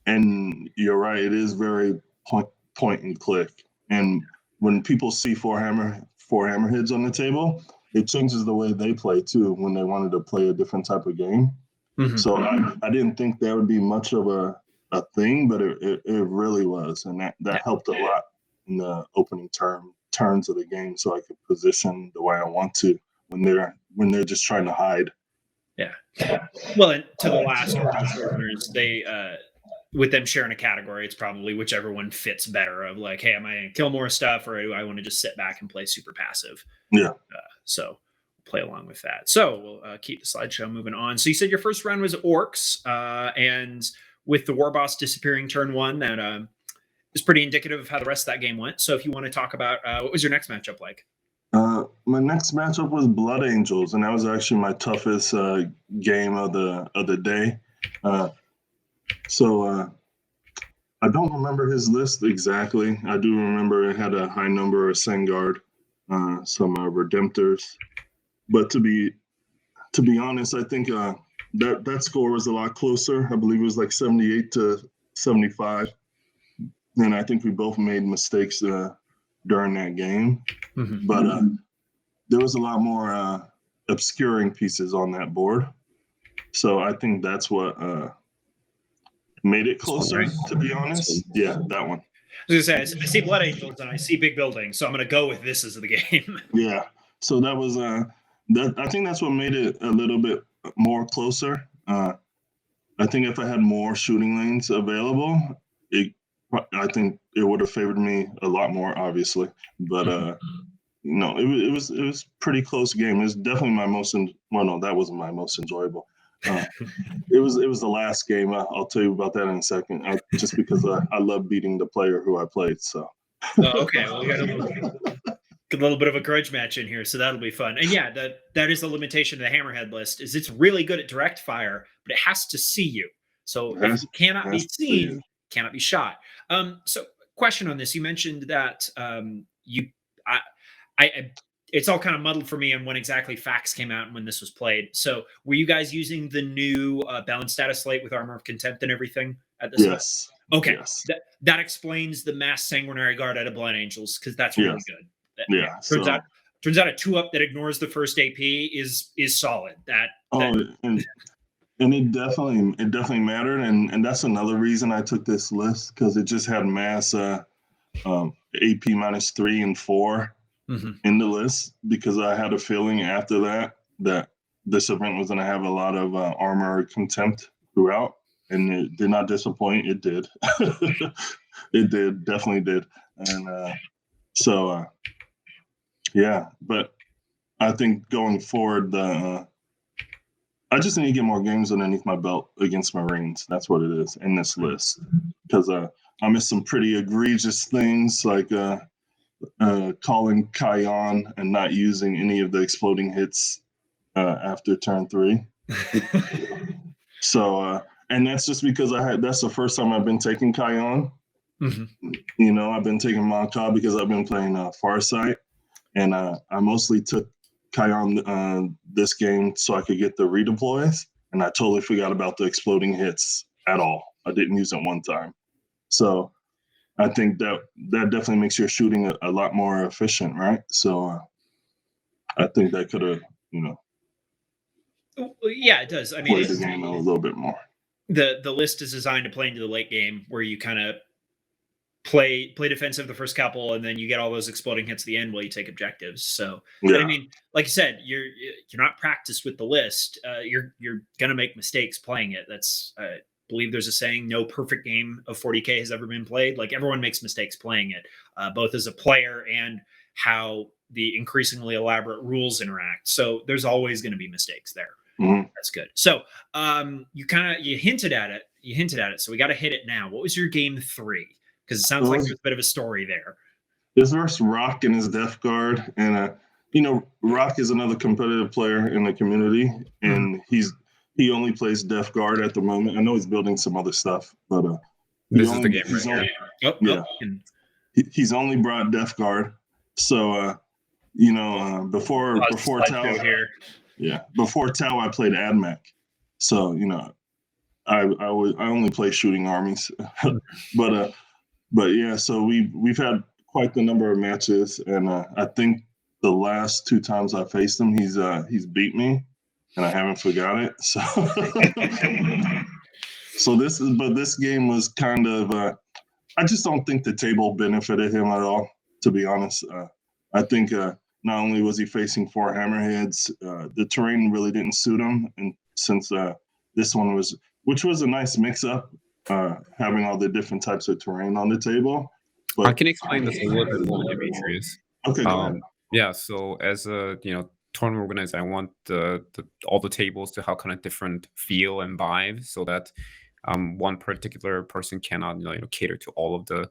And you're right, it is very point and click. And when people see four hammerheads on the table, it changes the way they play too when they wanted to play a different type of game. Mhm. So I didn't think that would be much of a thing, but it really was, and that helped a lot in the opening turns of the game, so I could position the way I want to when they're just trying to hide. Yeah. Well, and to the last openers, they with them sharing a category, it's probably whichever one fits better. Of like, hey, am I going to kill more stuff, or do I want to just sit back and play super passive? Yeah. So play along with that. So we'll keep the slideshow moving on. So you said your first round was orcs, and with the war boss disappearing turn one, that is pretty indicative of how the rest of that game went. So if you want to talk about what was your next matchup like? My next matchup was Blood Angels, and that was actually my toughest game of the day. So I don't remember his list exactly. I do remember it had a high number of Sengard, some Redemptors. But to be honest, I think that score was a lot closer. I believe it was like 78-75. And I think we both made mistakes during that game. Mm-hmm. But there was a lot more obscuring pieces on that board. So I think that's what made it closer, to be honest. Yeah, that one. I was going to say, I see Blood Angels and I see big buildings, so I'm going to go with this as the game. Yeah. So that was I think that's what made it a little bit more closer. I think if I had more shooting lanes available, I think it would have favored me a lot more, obviously. But no, it was pretty close game. It was definitely my most that wasn't my most enjoyable. It was the last game. I'll tell you about that in a second. Just because I love beating the player who I played. So. Okay. Well, we got a little bit of a grudge match in here, so that'll be fun. And yeah, that is the limitation of the Hammerhead list. Is it's really good at direct fire, but it has to see you. So if it cannot be seen, cannot be shot. So question on this: you mentioned that it's all kind of muddled for me on when exactly Fax came out and when this was played. So were you guys using the new balance status slate with Armor of Contempt and everything at this Yes. time? Okay. Yes. That explains the Mass Sanguinary Guard out of Blood Angels, because that's really good. Yeah. Turns out a 2-up that ignores the first AP is solid. And it definitely mattered, and that's another reason I took this list, because it just had mass AP -3 and 4 in the list, because I had a feeling after that this event was going to have a lot of armor contempt throughout, and it did not disappoint. It did. It definitely did. And so yeah, but I think going forward, I just need to get more games underneath my belt against Marines. That's what it is in this list, because I missed some pretty egregious things, like calling Kion and not using any of the exploding hits after turn 3. So, and that's just because that's the first time I've been taking Kion. You know, I've been taking Macaw because I've been playing Farsight, and I mostly took Kion this game so I could get the redeploys, and I totally forgot about the exploding hits at all. I didn't use it one time. So I think that definitely makes your shooting a lot more efficient, right? So I think that could have, yeah, it does. I mean, played the game a little bit more. The list is designed to play into the late game, where you kind of play defensive the first couple, and then you get all those exploding hits at the end while you take objectives. So, yeah. I mean, like you said, you're not practiced with the list. You're gonna make mistakes playing it. That's I believe there's a saying: no perfect game of 40K has ever been played. Like, everyone makes mistakes playing it, both as a player and how the increasingly elaborate rules interact. So there's always going to be mistakes there. That's good. So you hinted at it. So we got to hit it now. What was your game 3? Because it sounds like there's a bit of a story there. This versus Rock and his Death Guard, and Rock is another competitive player in the community, and he only plays Death Guard at the moment. I know he's building some other stuff, but this is the game right here. He's only brought Death Guard. So before Tau here. Yeah, before Tau I played AdMech. So I only play shooting armies, but yeah. So we've had quite the number of matches, and I think the last 2 times I faced him, he's beat me, and I haven't forgot it. So, this game was kind of. I just don't think the table benefited him at all, to be honest. I think not only was he facing 4 hammerheads, the terrain really didn't suit him, and since this one which was a nice mix-up, having all the different types of terrain on the table. But I can explain this a little bit more, Demetrius. Okay, go ahead. Yeah, so as a tournament organizer, I want all the tables to have kind of different feel and vibe, so that one particular person cannot cater to all of the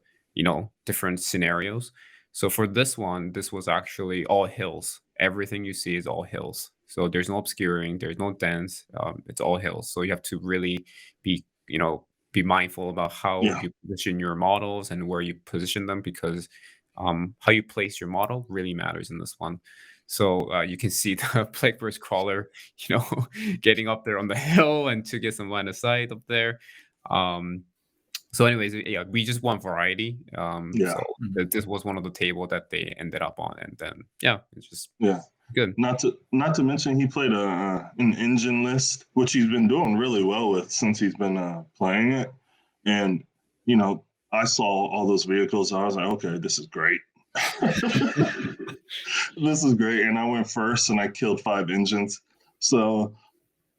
different scenarios. So for this one, this was actually all hills. Everything you see is all hills. So there's no obscuring, there's no dents. It's all hills. So you have to really be mindful about how you position your models and where you position them, because how you place your model really matters in this one. So you can see the Plague Burst Crawler, getting up there on the hill and to get some line of sight up there. So anyways, yeah, we just want variety. So this was one of the table that they ended up on, and then it's just good. Not to mention he played an engine list, which he's been doing really well with since he's been playing it. And I saw all those vehicles. I was like, okay, this is great. This is great. And I went first, and I killed 5 engines. So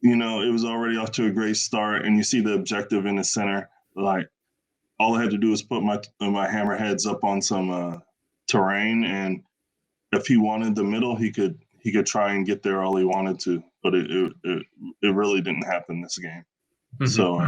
it was already off to a great start. And you see the objective in the center. Like, all I had to do was put my hammerheads up on some terrain, and if he wanted the middle, he could try and get there all he wanted to. But it really didn't happen this game. Mm-hmm. So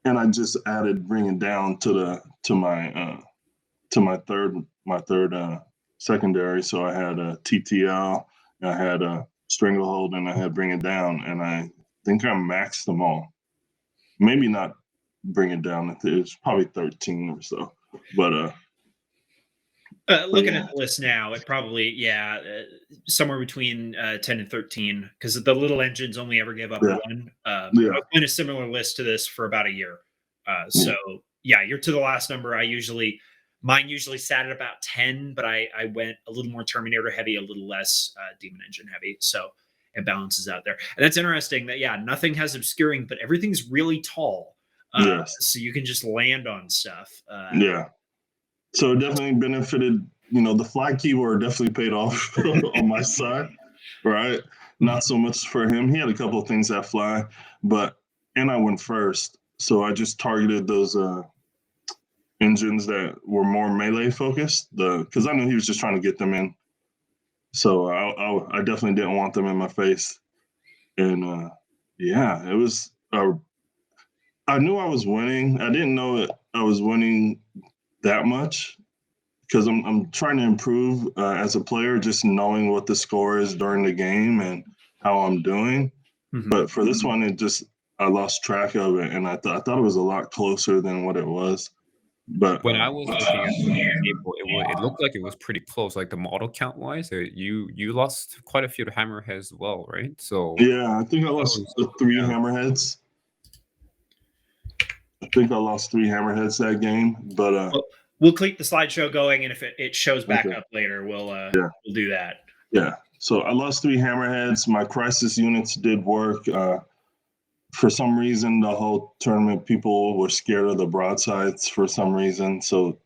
and I just added bringing down to my third secondary. So I had a TTL, I had a Stranglehold, and I had bring it down, and I think I maxed them all. Maybe not bring it down. It was probably 13 or so. But looking at the list now, it probably somewhere between 10 and 13, because the little engines only ever give up 1. I've been in a similar list to this for about a year. So you're to the last number. Mine usually sat at about 10, but I went a little more Terminator heavy, a little less Demon Engine heavy. So it balances out there. And that's interesting that, nothing has obscuring, but everything's really tall. So you can just land on stuff. So it definitely benefited, the fly keyword definitely paid off on my side, right? Not so much for him. He had a couple of things that fly, and I went first. So I just targeted those engines that were more melee focused, because I knew he was just trying to get them in. So I definitely didn't want them in my face. And it was, I knew I was winning. I didn't know I was winning that much, because I'm trying to improve as a player, just knowing what the score is during the game and how I'm doing. Mm-hmm. But for this one, I lost track of it, and I thought it was a lot closer than what it was. But when I was looking at the table, it looked like it was pretty close, like the model count wise. You lost quite a few hammerheads as well, right? So I think I lost 3 hammerheads. I think I lost 3 hammerheads that game, but we'll keep the slideshow going, and if it shows back up later, we'll do that. Yeah. So I lost 3 hammerheads. My crisis units did work. For some reason, the whole tournament, people were scared of the broadsides for some reason. So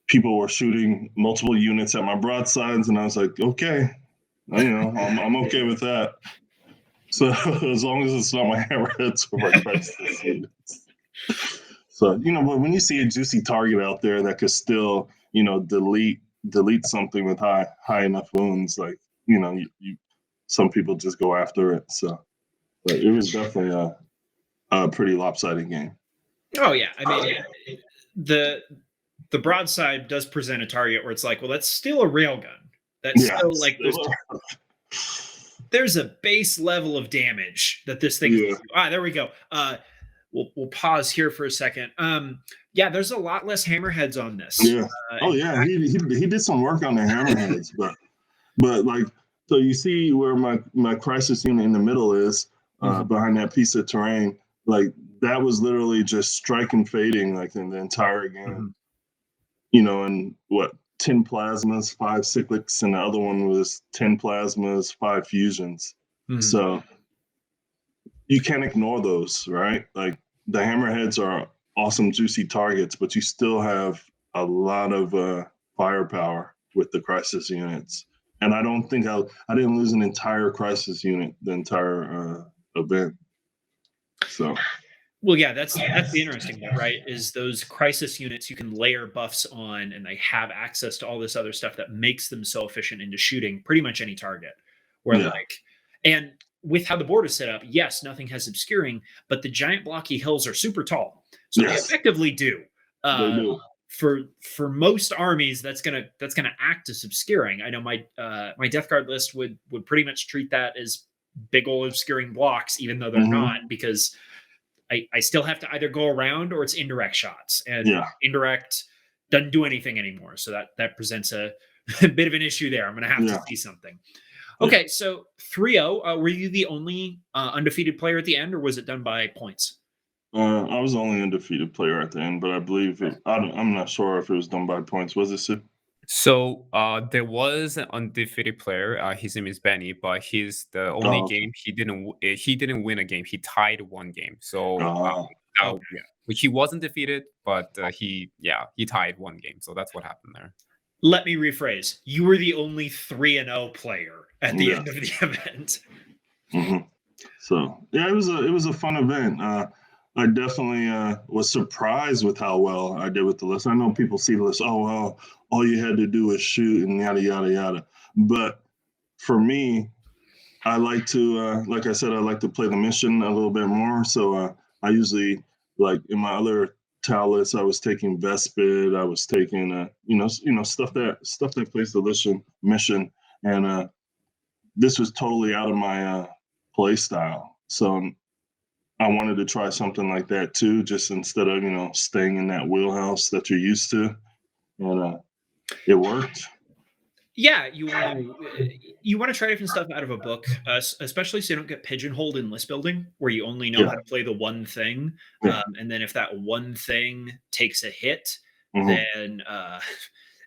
people were shooting multiple units at my broadsides, and I was like, okay, I'm okay with that. So as long as it's not my hammerheads or my crisis units. So, but when you see a juicy target out there that could still, delete something with high enough wounds, like, some people just go after it. So, but it was definitely a pretty lopsided game. Oh yeah, I mean, the broadside does present a target where it's like, well, that's still a railgun. That's still like there's a base level of damage that this thing is. There we go. We'll pause here for a second. There's a lot less hammerheads on this. He did some work on the hammerheads, but like, so you see where my crisis unit in the middle is, behind that piece of terrain. Like, that was literally just strike and fading like in the entire game. and what, 10 plasmas, 5 cyclics, and the other one was 10 plasmas, 5 fusions. So you can't ignore those, right? Like the hammerheads are awesome, juicy targets, but you still have a lot of firepower with the crisis units. And I don't think I didn't lose an entire crisis unit the entire event. So. Well, yeah, that's the interesting bit, right? Is those crisis units you can layer buffs on, and they have access to all this other stuff that makes them so efficient into shooting pretty much any target. Where and with how the board is set up, yes, nothing has obscuring, but the giant blocky hills are super tall, so they effectively do. They do. For most armies, that's gonna act as obscuring. I know my Death Guard list would pretty much treat that as big old obscuring blocks, even though they're not, because I still have to either go around or it's indirect shots, and indirect doesn't do anything anymore. So that presents a bit of an issue there. I'm going to have to see something. Okay, so 3-0, were you the only undefeated player at the end, or was it done by points? I was the only undefeated player at the end, but I believe I'm not sure if it was done by points. Was it, Sid? So there was an undefeated player. His name is Benny, but he's the only game he didn't win a game. He tied one game. So he wasn't defeated, but he tied one game. So that's what happened there. Let me rephrase. You were the only 3-0 player at the end of the event. So yeah, it was a fun event. I definitely was surprised with how well I did with the list. I know people see the list, oh, well, all you had to do was shoot and yada, yada, yada. But for me, I like to, like I said, I like to play the mission a little bit more. So I usually, like in my other tile lists, I was taking Vespid, I was taking, stuff that plays the mission. And this was totally out of my play style. So I wanted to try something like that too, just instead of, staying in that wheelhouse that you're used to. And it worked. Yeah, you want to try different stuff out of a book, especially so you don't get pigeonholed in list building, where you only know how to play the one thing. And then if that one thing takes a hit, then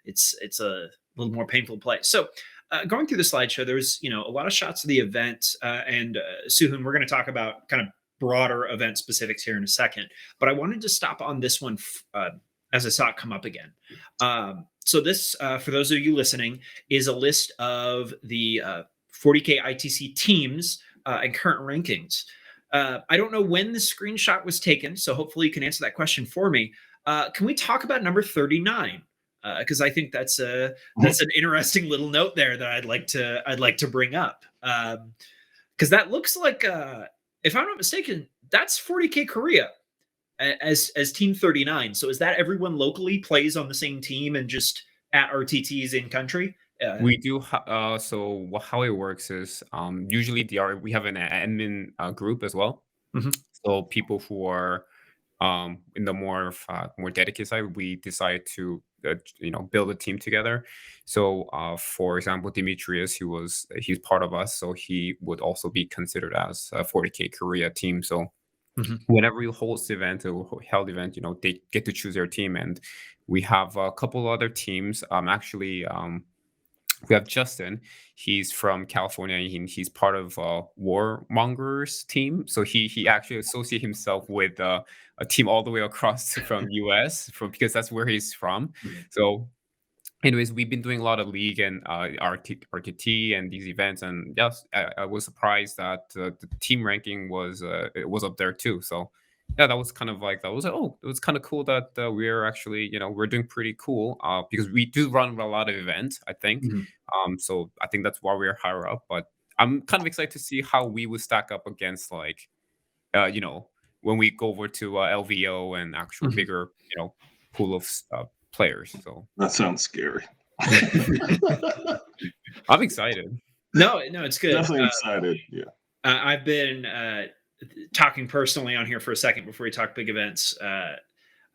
it's a little more painful to play. So going through the slideshow, there's a lot of shots of the event. And Suhun, we're going to talk about kind of broader event specifics here in a second, but I wanted to stop on this one as I saw it come up again. So this, for those of you listening, is a list of the 40K ITC teams and current rankings. I don't know when the screenshot was taken, so hopefully you can answer that question for me. Can we talk about number 39? Because I think that's an interesting little note there that I'd like to bring up. Because that looks like, if I'm not mistaken, that's 40K Korea as team 39. So is that everyone locally plays on the same team and just at RTTs in country? We do. So how it works is usually we have an admin group as well. So people who are in the more dedicated side, we decide to build a team together. So for example, Demetrius, he's part of us, so he would also be considered as a 40K Korea team. So whenever you host event or held event, they get to choose their team, and we have a couple other teams. We have Justin. He's from California. He's part of Warmongers team. So he actually associates himself with a team all the way across from US, because that's where he's from. So anyways, we've been doing a lot of league and RTT and these events, and yes, I was surprised that the team ranking was up there too. So yeah, that was kind of like, it was kind of cool that we're actually we're doing pretty cool because we do run a lot of events, I think. So I think that's why we're higher up. But I'm kind of excited to see how we would stack up against when we go over to LVO and actual bigger pool of players. So that sounds scary. I'm excited. No, it's good. Definitely excited. Yeah. I've been talking personally on here for a second before we talk big events.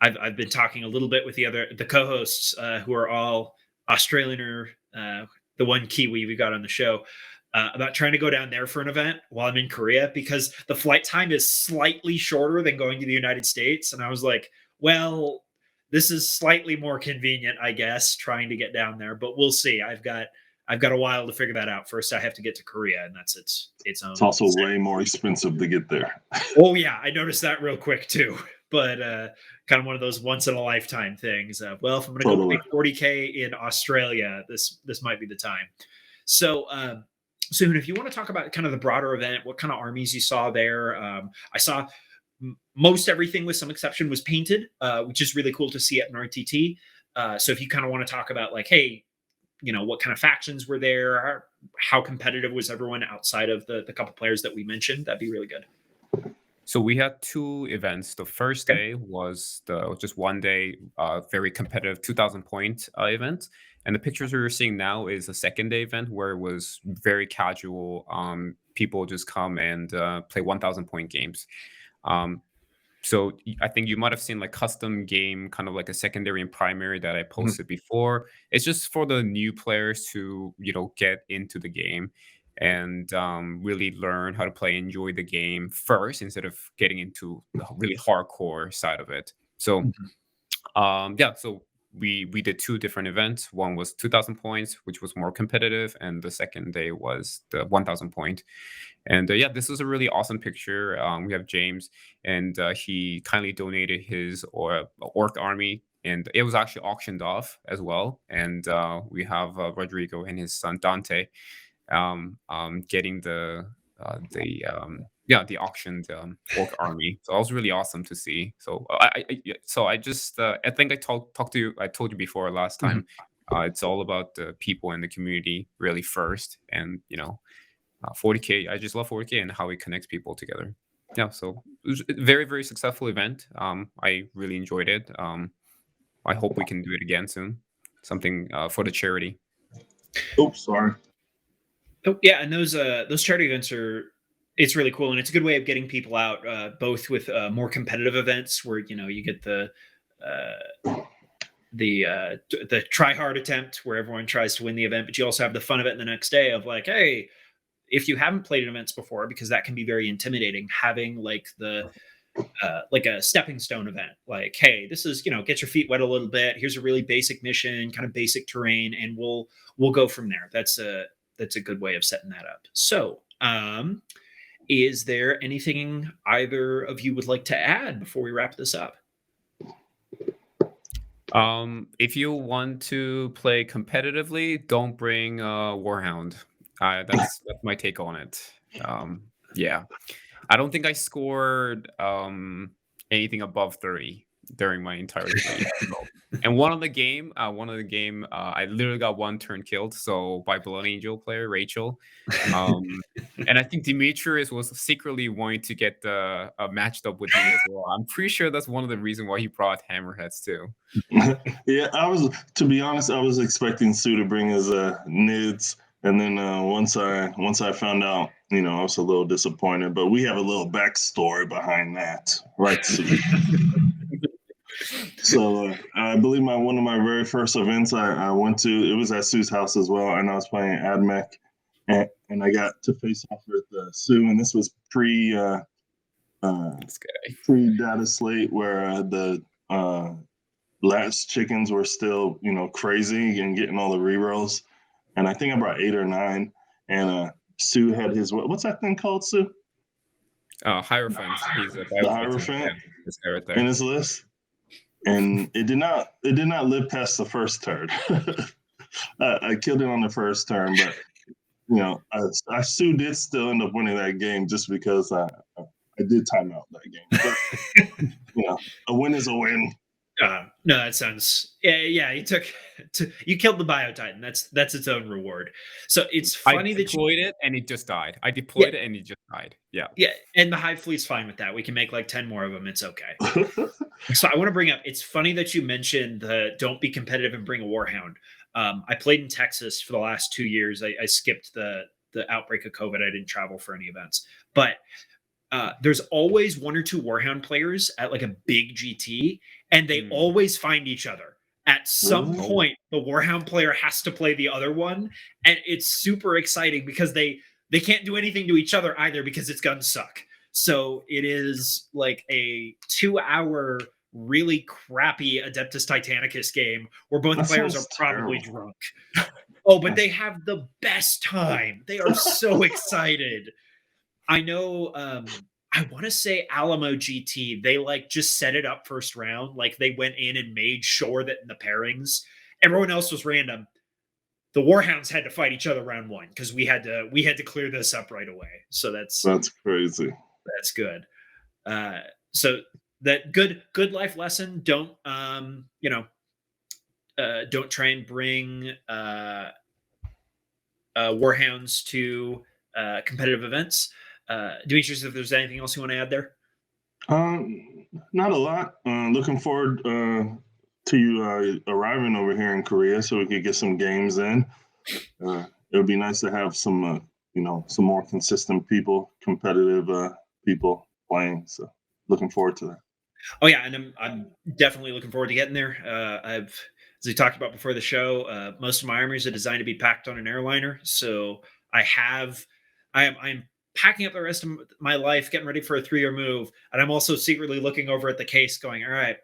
I've been talking a little bit with the co-hosts who are all Australian or the one Kiwi we got on the show about trying to go down there for an event while I'm in Korea, because the flight time is slightly shorter than going to the United States. And I was like, well, this is slightly more convenient, I guess, trying to get down there, but we'll see. I've got a while to figure that out. First, I have to get to Korea, and that's its own. It's also thing. way more expensive to get there. Oh yeah, I noticed that real quick too. But kind of one of those once in a lifetime things. Well, if I'm going to Totally. go play 40K in Australia, this might be the time. So, Soon, if you want to talk about kind of the broader event, what kind of armies you saw there, I saw most everything, with some exception, was painted, which is really cool to see at an RTT. So if you kind of want to talk about like, hey, what kind of factions were there, how competitive was everyone outside of the couple players that we mentioned, that'd be really good. So we had 2 events. The first day was just one day, very competitive 2,000 point event. And the pictures we were seeing now is a second day event where it was very casual. People just come and play 1,000 point games. So I think you might have seen like custom game, kind of like a secondary and primary that I posted before. It's just for the new players to, get into the game and really learn how to play, enjoy the game first, instead of getting into the really hardcore side of it. So, so we did 2 different events. One was 2,000 points, which was more competitive, and the second day was the 1,000 point. And this is a really awesome picture. We have James, and he kindly donated his orc army, and it was actually auctioned off as well. And we have Rodrigo and his son Dante getting the auctioned orc army. So that was really awesome to see. So I think I told you before last time. It's all about the people and the community really first, and 40K. I just love 40K and how it connects people together. Yeah, so it was a very, very successful event. I really enjoyed it. I hope we can do it again soon. Something for the charity. Oops, sorry. Oh yeah, and those charity events it's really cool, and it's a good way of getting people out, both with more competitive events where you get the try hard attempt where everyone tries to win the event, but you also have the fun of it the next day of like, hey, if you haven't played in events before, because that can be very intimidating, having like like a stepping stone event, like, hey, this is get your feet wet a little bit, here's a really basic mission, kind of basic terrain, and we'll go from there. That's a good way of setting that up. So is there anything either of you would like to add before we wrap this up? If you want to play competitively, don't bring Warhound. That's my take on it. I don't think I scored anything above 30 during my entire league. And one of the game, I literally got 1 turn killed. So by Blood Angel player Rachel, and I think Demetrius was secretly wanting to get matched up with me as well. I'm pretty sure that's one of the reasons why he brought Hammerheads too. Yeah, to be honest, I was expecting Sue to bring his NIDs, and then once I found out, I was a little disappointed. But we have a little backstory behind that, right, Sue? So I believe one of my very first events I went to, it was at Sue's house as well, and I was playing AdMech, and I got to face off with Sue, and this was pre data slate where the last chickens were still crazy and getting all the rerolls, and I think I brought 8 or 9, and Sue had his what's that thing called, Sue? Hierophant. He's a the Hierophant right there in his list. And it did not live past the first turn. I killed it on the first turn, but Sue did still end up winning that game just because I did time out that game. But a win is a win. No, that sounds you killed the Biotitan. That's its own reward. So it's funny that you deployed it and it just died. I deployed it and it just died. Yeah. Yeah, and the Hive Fleet's fine with that. We can make like 10 more of them. It's okay. So I want to bring up, it's funny that you mentioned the don't be competitive and bring a Warhound. I played in Texas for the last 2 years. I skipped the outbreak of COVID. I didn't travel for any events. But there's always 1 or 2 Warhound players at like a big GT, and they always find each other. At some point, the Warhound player has to play the other one, and it's super exciting because they can't do anything to each other either because its guns suck. So it is like a 2-hour really crappy Adeptus Titanicus game where both That players are sounds probably terrible. drunk. Oh, but they have the best time. They are so excited. I know I want to say Alamo GT, they like just set it up first round. Like they went in and made sure that in the pairings, everyone else was random. The Warhounds had to fight each other round one because we had to clear this up right away. So that's crazy. That's good. So that good life lesson. Don't don't try and bring Warhounds to competitive events. Demetrius, if there's anything else you want to add there? Not a lot. Looking forward to you arriving over here in Korea so we could get some games in. It would be nice to have some, some more consistent people, competitive people playing. So looking forward to that. Oh yeah, and I'm definitely looking forward to getting there. As we talked about before the show, most of my armies are designed to be packed on an airliner, so I'm packing up the rest of my life, getting ready for a 3-year move, and I'm also secretly looking over at the case, going, "All right,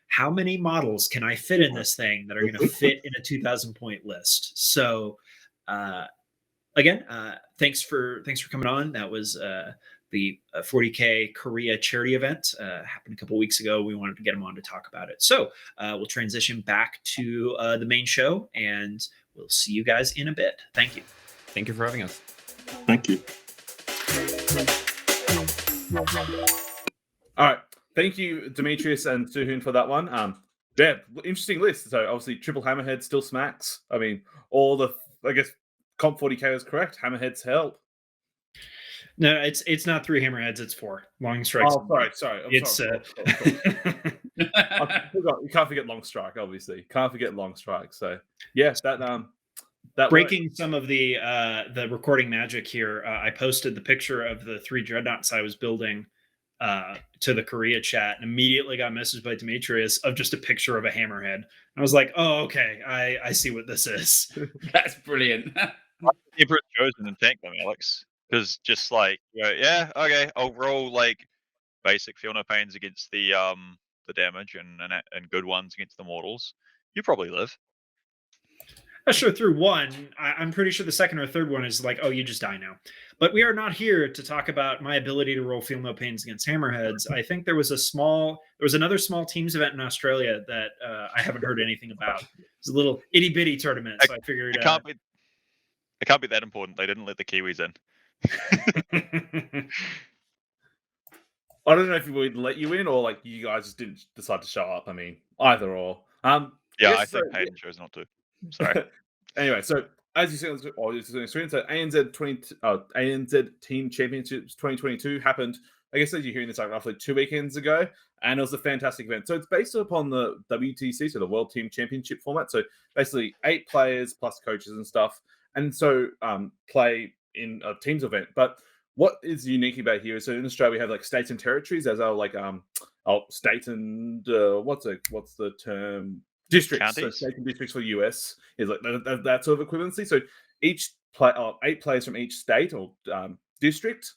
how many models can I fit in this thing that are going to fit in a 2,000 point list?" So, again, thanks for coming on. That was the 40K Korea charity event. Happened a couple weeks ago. We wanted to get him on to talk about it. So we'll transition back to the main show, and we'll see you guys in a bit. Thank you. Thank you for having us. Thank you. All right. Thank you, Demetrius and Suhoon, for that one. Yeah, interesting list. So obviously, triple hammerhead still smacks. I mean, I guess comp 40K is correct. Hammerheads help. No, it's not 3 hammerheads. It's 4 long strikes. Oh, sorry. Sorry. You can't forget long strike. Obviously, can't forget long strike. So yeah, that breaking some of the recording magic here. I posted the picture of the 3 dreadnoughts I was building to the Korea chat, and immediately got a message by Demetrius of just a picture of a hammerhead. I was like, "Oh, okay, I see what this is." That's brilliant. Emperor's chosen and thank them, Alex. Because just like, yeah, okay, I'll roll like basic feel no pains against the damage and good ones against the mortals. You probably live. Sure, through one, I'm pretty sure the second or third one is like, "Oh, you just die now." But we are not here to talk about my ability to roll feel no pains against hammerheads. I think there was another small teams event in Australia that I haven't heard anything about. It's a little itty bitty tournament, so I figured it can't be that important. They didn't let the Kiwis in. I don't know if we would let you in or like you guys just didn't decide to show up. I mean, either or. Yeah, yes, I think Hayden chose not to. Sorry. Anyway, so as you see on the screen, so ANZ Team Championships 2022 happened, I guess as you're hearing this like roughly 2 weekends ago, and it was a fantastic event. So it's based upon the WTC, so the World Team Championship format. So basically 8 players plus coaches and stuff, and so play in a teams event. But what is unique about here is, so in Australia we have like states and territories as our like state and what's the term, districts. So states and districts for the US is like that sort of equivalency. So each 8 players from each state or district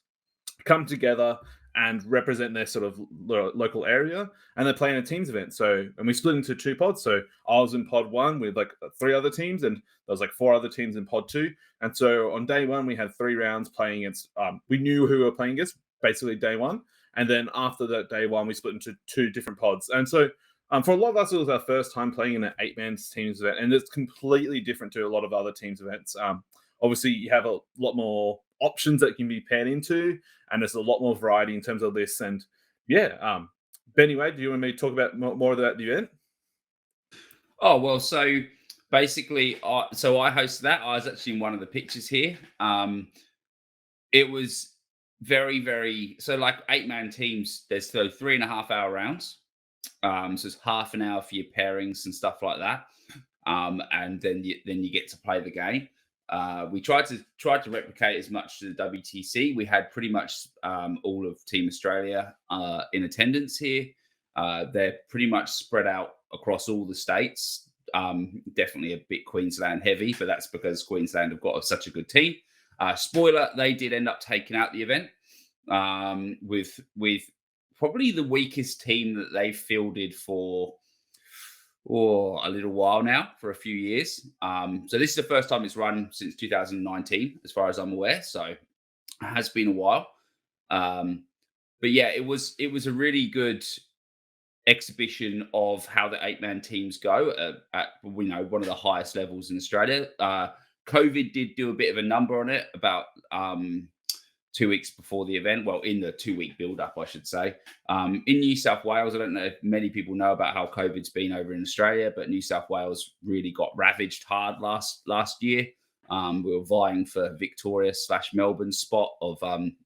come together and represent their sort of local area, and they're playing a teams event. So, and we split into 2 pods. So I was in pod 1 with like 3 other teams, and there was like 4 other teams in pod 2. And so on day 1, we had 3 rounds playing against, we knew who we were playing against basically day 1. And then after that day 1, we split into 2 different pods. And so for a lot of us, it was our first time playing in an 8-man teams event, and it's completely different to a lot of other teams events. Obviously, you have a lot more options that can be paired into, and there's a lot more variety in terms of this. And yeah, Benny Wade, do you want me to talk about more about the event? Oh, well, so basically, I hosted that. I was actually in one of the pictures here. It was very, very, so like 8-man teams, there's 3.5 hour rounds. So it's half an hour for your pairings and stuff like that. And then you get to play the game. We tried to replicate as much to the WTC. We had pretty much all of Team Australia in attendance here. They're pretty much spread out across all the states. Definitely a bit Queensland heavy, but that's because Queensland have got such a good team. Spoiler, they did end up taking out the event with probably the weakest team that they've fielded for a little while now, for a few years. So this is the first time it's run since 2019, as far as I'm aware. So it has been a while. But yeah, it was a really good exhibition of how the 8-man teams go at one of the highest levels in Australia. COVID did do a bit of a number on it about 2 weeks before the event. Well, in the 2-week build-up, I should say. In New South Wales, I don't know if many people know about how COVID's been over in Australia, but New South Wales really got ravaged hard last year. We were vying for Victoria/Melbourne's spot of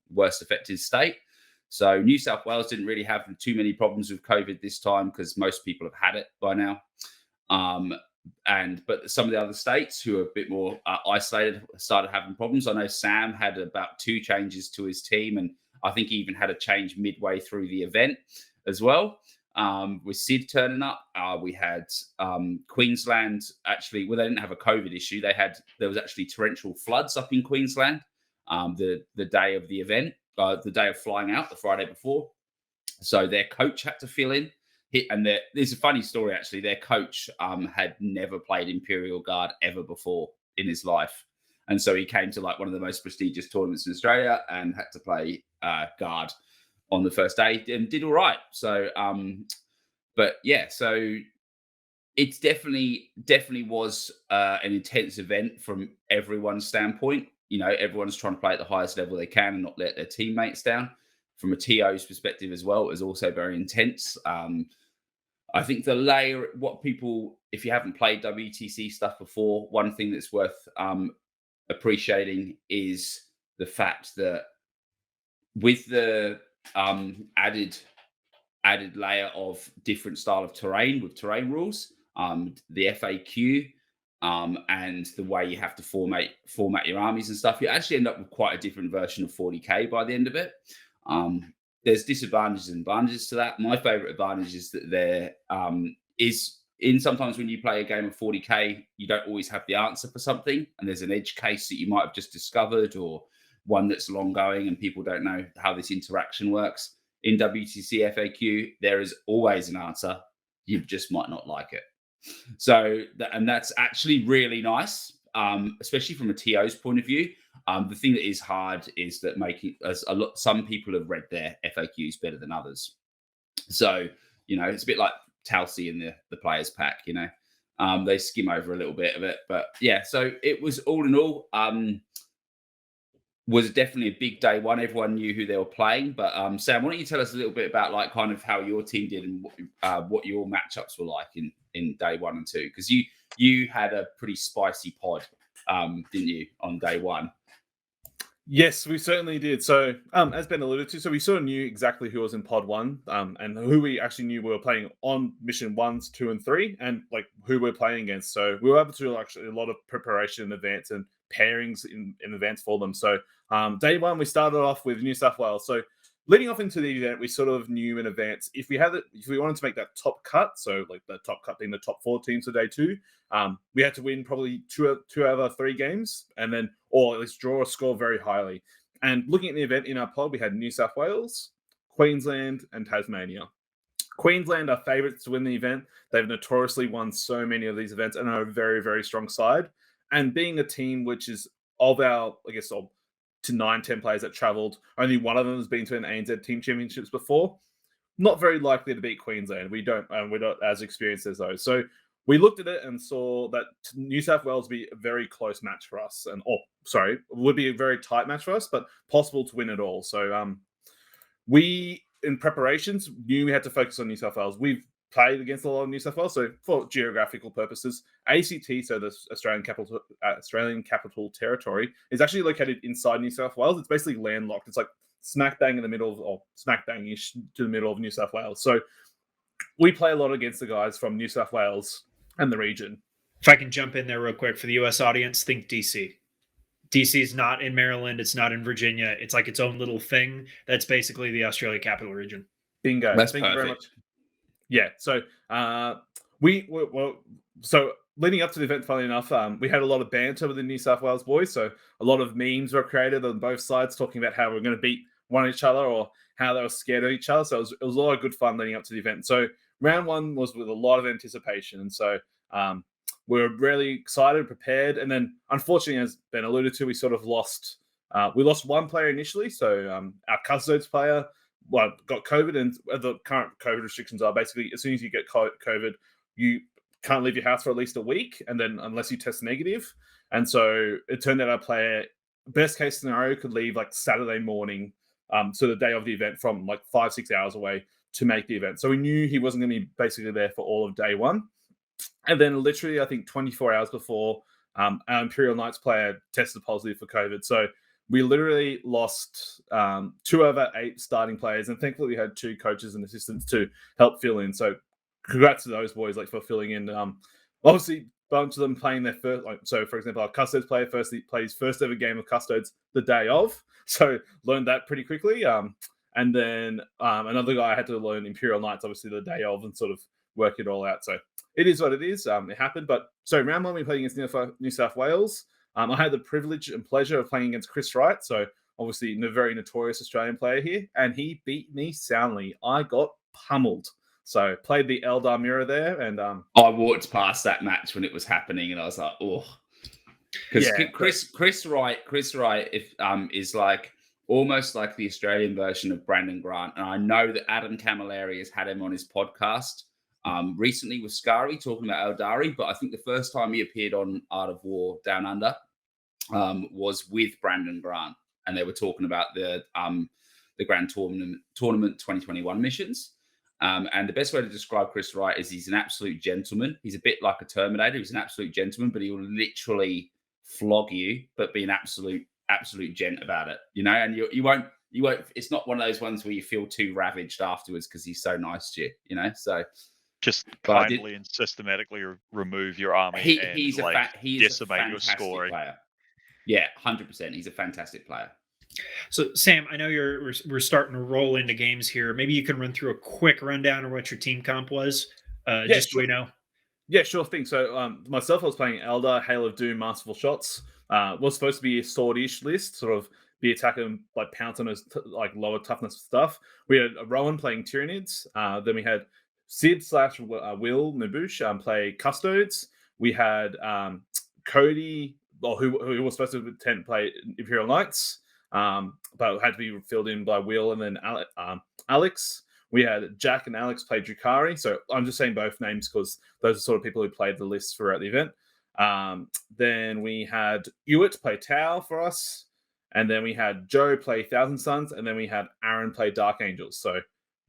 worst affected state. So New South Wales didn't really have too many problems with COVID this time because most people have had it by now. But some of the other states who are a bit more isolated started having problems. I know Sam had about 2 changes to his team, and I think he even had a change midway through the event as well. With Sid turning up, we had Queensland actually. Well, they didn't have a COVID issue. There was actually torrential floods up in Queensland the day of the event, the day of flying out, the Friday before. So their coach had to fill in. And there's a funny story, actually. Their coach had never played Imperial Guard ever before in his life. And so he came to like one of the most prestigious tournaments in Australia and had to play Guard on the first day and did all right. So, but yeah, so it's definitely was an intense event from everyone's standpoint. Everyone's trying to play at the highest level they can and not let their teammates down. From a TO's perspective as well, it was also very intense. I think the layer, if you haven't played WTC stuff before, one thing that's worth appreciating is the fact that with the added layer of different style of terrain with terrain rules, the FAQ, and the way you have to format your armies and stuff, you actually end up with quite a different version of 40k by the end of it. There's disadvantages and advantages to that. My favorite advantage is that there is sometimes when you play a game of 40k, you don't always have the answer for something, and there's an edge case that you might have just discovered, or one that's long going and people don't know how this interaction works. In WTC FAQ, there is always an answer. You just might not like it. So, and that's actually really nice, especially from a TO's point of view. The thing that is hard is that some people have read their FAQs better than others. So, it's a bit like Talsi in the players pack, they skim over a little bit of it. But yeah, so it was all in all, was definitely a big day one. Everyone knew who they were playing. But Sam, why don't you tell us a little bit about like kind of how your team did and what your matchups were like in day 1 and 2? Because you had a pretty spicy pod, didn't you, on day 1? Yes, we certainly did. So, as Ben alluded to, so we sort of knew exactly who was in pod 1, and who we actually knew we were playing on mission 1s, 2, and 3, and like who we're playing against. So we were able to do actually a lot of preparation in advance and pairings in advance for them. So, day 1 we started off with New South Wales. So leading off into the event, we sort of knew in advance if we wanted to make that top cut, so like the top cut being the top 4 teams for day 2, we had to win probably two out of 3 games, and then or at least draw a score very highly. And looking at the event in our pod, we had New South Wales, Queensland, and Tasmania. Queensland are favourites to win the event. They've notoriously won so many of these events and are a very, very strong side. And being a team which is of our, I guess, to 9-10 players that travelled, only one of them has been to an ANZ team championships before. Not very likely to beat Queensland. We're not as experienced as those. So we looked at it and saw that New South Wales would be a very close match for us, would be a very tight match for us, but possible to win it all. So we, in preparations, knew we had to focus on New South Wales. We've played against a lot of New South Wales, so for geographical purposes, ACT, so the Australian Capital Territory, is actually located inside New South Wales. It's basically landlocked. It's like smack bang in the middle or smack bang-ish to the middle of New South Wales. So we play a lot against the guys from New South Wales and the region. If I can jump in there real quick for the US audience, think DC. DC is not in Maryland. It's not in Virginia. It's like its own little thing. That's basically the Australia Capital Region. Bingo. That's Thank perfect. you very much. Yeah. So so leading up to the event, funnily enough, we had a lot of banter with the New South Wales boys. So a lot of memes were created on both sides talking about how we're going to beat wanted each other or how they were scared of each other. So it was a lot of good fun leading up to the event. So round one was with a lot of anticipation. And so we were really excited, prepared. And then unfortunately, as Ben alluded to, we sort of lost one player initially. So our Custodes player got COVID, and the current COVID restrictions are basically as soon as you get COVID, you can't leave your house for at least a week, and then unless you test negative. And so it turned out our player, best case scenario, could leave like Saturday morning, so the day of the event, from like 5-6 hours away to make the event. So we knew he wasn't going to be basically there for all of day one. And then literally, I think 24 hours before, our Imperial Knights player tested positive for COVID. So we literally lost 2 of our 8 starting players, and thankfully we had 2 coaches and assistants to help fill in. So congrats to those boys, like, for filling in. Obviously, a bunch of them playing their first. So, for example, our Custodes player played his first ever game of Custodes the day of, so learned that pretty quickly. And then another guy had to learn Imperial Knights, obviously, the day of, and sort of work it all out. So it is what it is. It happened. But so round one, we played against New South Wales. I had the privilege and pleasure of playing against Chris Wright, so obviously a very notorious Australian player here, and he beat me soundly. I got pummeled. So played the Eldar mirror there, and I walked past that match when it was happening, and I was like, oh, because Chris Wright, is like almost like the Australian version of Brandon Grant, and I know that Adam Camilleri has had him on his podcast recently with Scary talking about Eldari, but I think the first time he appeared on Art of War Down Under was with Brandon Grant, and they were talking about the Grand Tournament 2021 missions. And the best way to describe Chris Wright is he's an absolute gentleman. He's a bit like a Terminator. He's an absolute gentleman, but he will literally flog you, but be an absolute gent about it, you know. And you won't. It's not one of those ones where you feel too ravaged afterwards because he's so nice to you, you know. So just kindly and systematically remove your army he's decimate your scoring. Player. Yeah, 100%. He's a fantastic player. So, Sam, I know we're starting to roll into games here. Maybe you can run through a quick rundown of what your team comp was, just so we know. Yeah, sure thing. So, myself, I was playing Eldar, Hail of Doom, Masterful Shots. Was supposed to be a sword-ish list, sort of be attacking, like, pounce on his like lower toughness stuff. We had Rowan playing Tyranids. Then we had Sid / Will Nabush play Custodes. We had Cody, who was supposed to play Imperial Knights. But had to be filled in by Will and then Alex. We had Jack and Alex play Drukari. So I'm just saying both names because those are sort of people who played the list throughout the event. Then we had Ewart play Tau for us. And then we had Joe play Thousand Suns. And then we had Aaron play Dark Angels. So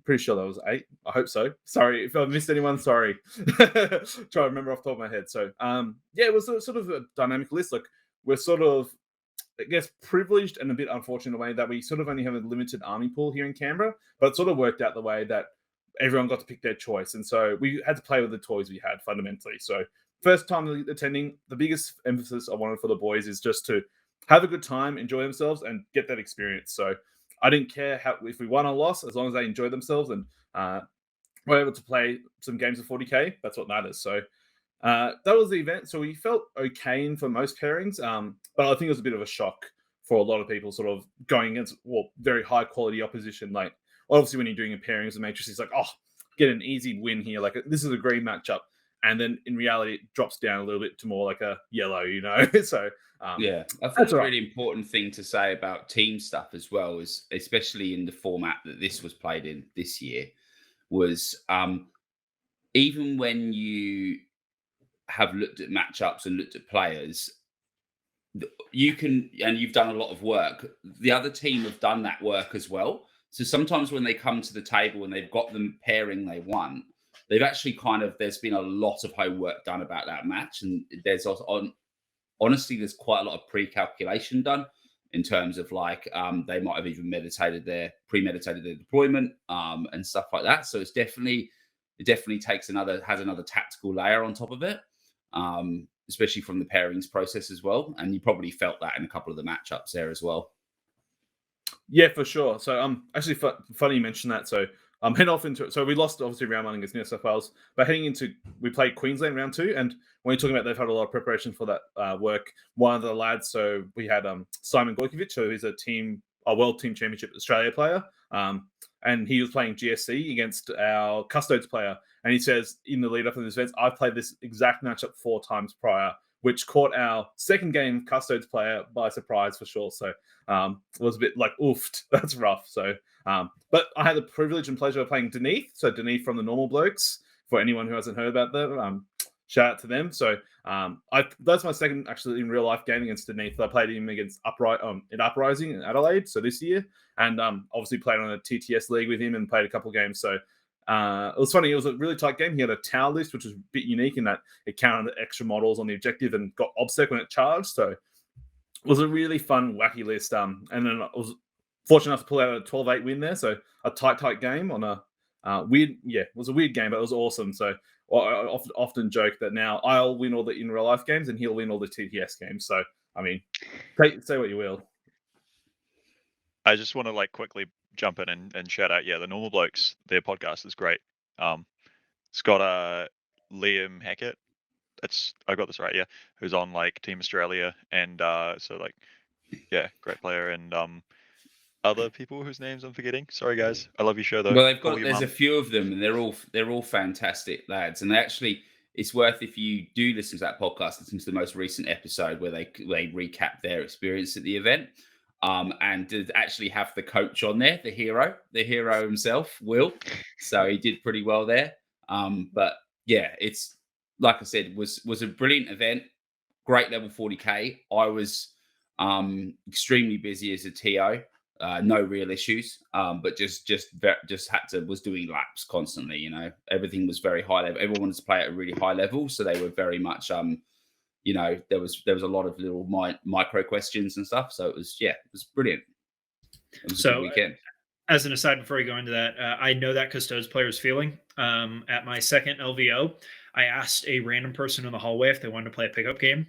pretty sure that was 8. I hope so. Sorry if I missed anyone. Sorry. Try to remember off the top of my head. So yeah, it was sort of a dynamic list. Like, we're sort of, I guess, privileged and a bit unfortunate in a way that we sort of only have a limited army pool here in Canberra, but it sort of worked out the way that everyone got to pick their choice. And so we had to play with the toys we had fundamentally. So first time attending, the biggest emphasis I wanted for the boys is just to have a good time, enjoy themselves, and get that experience. So I didn't care if we won or lost, as long as they enjoyed themselves and were able to play some games of 40k. That's what matters. So that was the event. So we felt okay for most pairings, but I think it was a bit of a shock for a lot of people, sort of going against very high quality opposition. Like, obviously, when you're doing a pairing as a matrix, it's like, oh, get an easy win here. Like, this is a green matchup, and then in reality, it drops down a little bit to more like a yellow. You know, so yeah, I think that's a really important thing to say about team stuff as well, is especially in the format that this was played in this year, was even when you have looked at matchups and looked at players, you can, and you've done a lot of work, the other team have done that work as well. So sometimes when they come to the table and they've got the pairing they want, they've actually there's been a lot of homework done about that match. And there's also, honestly, there's quite a lot of pre-calculation done in terms of like, they might have even premeditated their deployment and stuff like that. So it definitely has another tactical layer on top of it. Especially from the pairings process as well. And you probably felt that in a couple of the matchups there as well. Yeah, for sure. So actually funny you mentioned that. So head off into it. So we lost obviously round 1 against New South Wales, but we played Queensland round 2. And when you're talking about, they've had a lot of preparation for that work. One of the lads, so we had Simon Gojkovic, so he's a team a World Team Championship Australia player. And he was playing GSC against our Custodes player. And he says, in the lead up to this event, I've played this exact matchup 4 times prior, which caught our second game Custodes player by surprise for sure. So it was a bit like, oofed, that's rough. So, but I had the privilege and pleasure of playing Deneth. So Deneth from the Normal Blokes, for anyone who hasn't heard about them, shout out to them. So that's my second actually in real life game against Deneth. I played him against in Uprising in Adelaide, so this year, and obviously played on a TTS league with him and played a couple of games. So it was funny. It was a really tight game. He had a tower list, which was a bit unique in that it counted extra models on the objective and got obsec when it charged. So it was a really fun, wacky list. And then I was fortunate enough to pull out a 12-8 win there. So a tight game on a it was a weird game, but it was awesome. So I often joke that now I'll win all the in real life games and he'll win all the TTS games. So, I mean, say what you will. I just want to quickly jump in and shout out, the Normal Blokes, their podcast is great. It's got Liam Hackett. I got this right, yeah. Who's on Team Australia and great player and other people whose names I'm forgetting. Sorry guys, I love your show though. Well, there's a few of them, and they're all fantastic lads. And it's worth, if you do listen to that podcast, listen to the most recent episode where they recap their experience at the event. And did actually have the coach on there, the hero himself, Will. So he did pretty well there. But yeah, it's like I said, was a brilliant event. Great level 40k. I was extremely busy as a TO. No real issues, but just was doing laps constantly. You know, everything was very high level. Everyone wanted to play at a really high level, so they were very much, there was a lot of little micro questions and stuff. So it was brilliant. It was a good weekend. As an aside, before we go into that, I know that Custodes player's feeling. At my second LVO, I asked a random person in the hallway if they wanted to play a pickup game.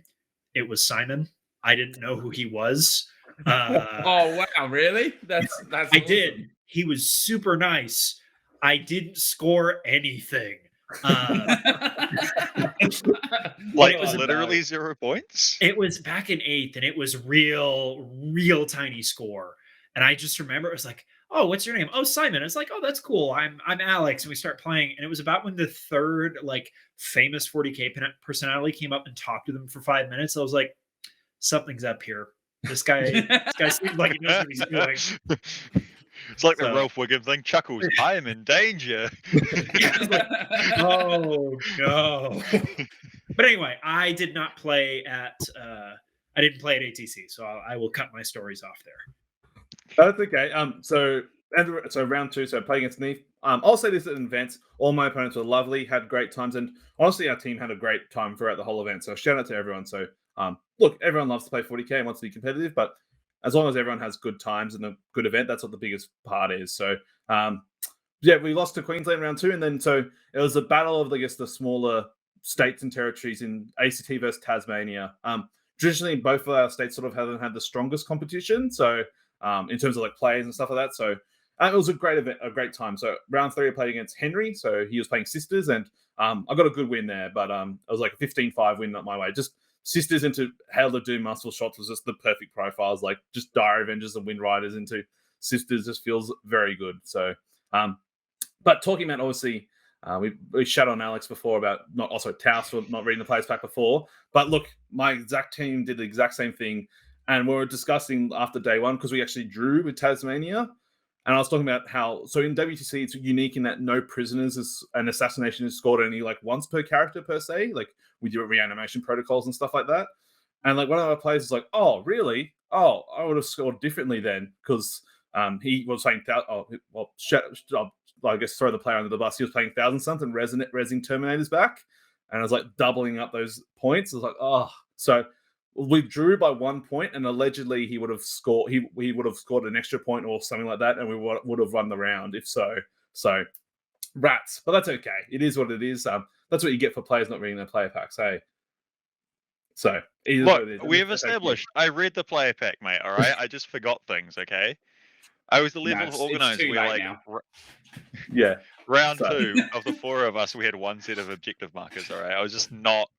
It was Simon. I didn't know who he was. Oh wow, really? That's I awesome. did. He was super nice. I didn't score anything. Literally 0 points. It was back in 8th, and it was real tiny score. And I just remember it was like, "Oh, what's your name?" "Oh, Simon." It's like, "Oh, that's cool. I'm Alex." And we start playing, and it was about when the third famous 40k personality came up and talked to them for 5 minutes. I was like, something's up here. This guy seems like he knows what he's doing. It's like the Ralph Wiggum thing. Chuckles, I am in danger. Oh no! But anyway, I did not play at. I didn't play at ATC, so I will cut my stories off there. That's okay. So round 2. So play against Neef. I'll say this in advance. All my opponents were lovely, had great times, and honestly, our team had a great time throughout the whole event. So shout out to everyone. So look, everyone loves to play 40k and wants to be competitive, but as long as everyone has good times and a good event, that's what the biggest part is. So, we lost to Queensland round 2, and then so it was a battle of, I guess, the smaller states and territories in ACT versus Tasmania. Traditionally, both of our states sort of haven't had the strongest competition, so in terms of players and stuff like that. So it was a great event, a great time. So round 3, I played against Henry, so he was playing Sisters, and I got a good win there, but it was a 15-5 win not my way. Just Sisters into Hail to Doom Muscle Shots was just the perfect profiles, just Dire Avengers and Wind Riders into Sisters just feels very good. So, but talking about, obviously, we shat on Alex before about Taos for not reading the players pack before, but look, my exact team did the exact same thing, and we were discussing after day 1, because we actually drew with Tasmania, and I was talking about how, so in WTC, it's unique in that no prisoners and assassination is scored only once per character per se, with your reanimation protocols and stuff like that. And one of our players is like, "Oh, really? Oh, I would have scored differently then," because he was playing, I guess throw the player under the bus. He was playing 1,000 and rezzing Terminators back, and I was doubling up those points. I was like, oh, so we drew by 1 point, and allegedly he would have scored. He would have scored an extra point or something like that, and we would have won the round if so. So rats, but that's okay. It is what it is. That's what you get for players not reading their player packs. Hey, so look, we've established. I read the player pack, mate. All right, I just forgot things. Okay, I was the level of organizer. Yeah. Round 2 of the 4 of us, we had 1 set of objective markers. All right, I was just not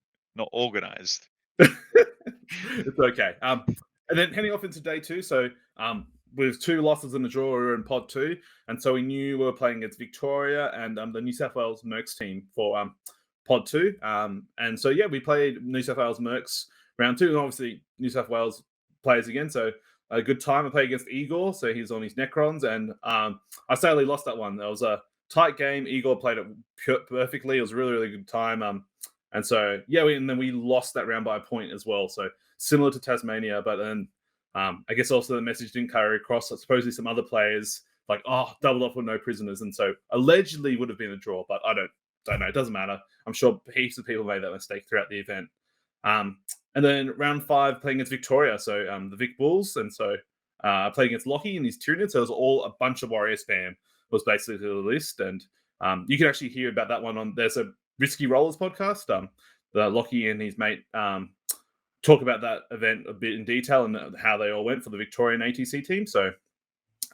organized. It's okay. And then heading off into day 2. So with 2 losses and a draw, we were in pod 2, and so we knew we were playing against Victoria and the New South Wales Mercs team for pod 2. And so we played New South Wales Mercs round 2, and obviously New South Wales players again. So a good time. I played against Igor, so he's on his Necrons, and I sadly lost that one. It was a tight game. Igor played it perfectly. It was a really, really good time. And so we lost that round by a point as well. So similar to Tasmania, but then I guess also the message didn't carry across. Supposedly some other players doubled off with no prisoners, and so allegedly would have been a draw, but I don't know. It doesn't matter. I'm sure heaps of people made that mistake throughout the event. And then round 5 playing against Victoria, so the Vic Bulls, and so playing against Lockie and his Tyranids. So it was all a bunch of Warrior spam was basically the list, and you can actually hear about that one on there's a Risky Rollers podcast. The Lockie and his mate talk about that event a bit in detail and how they all went for the Victorian ATC team. So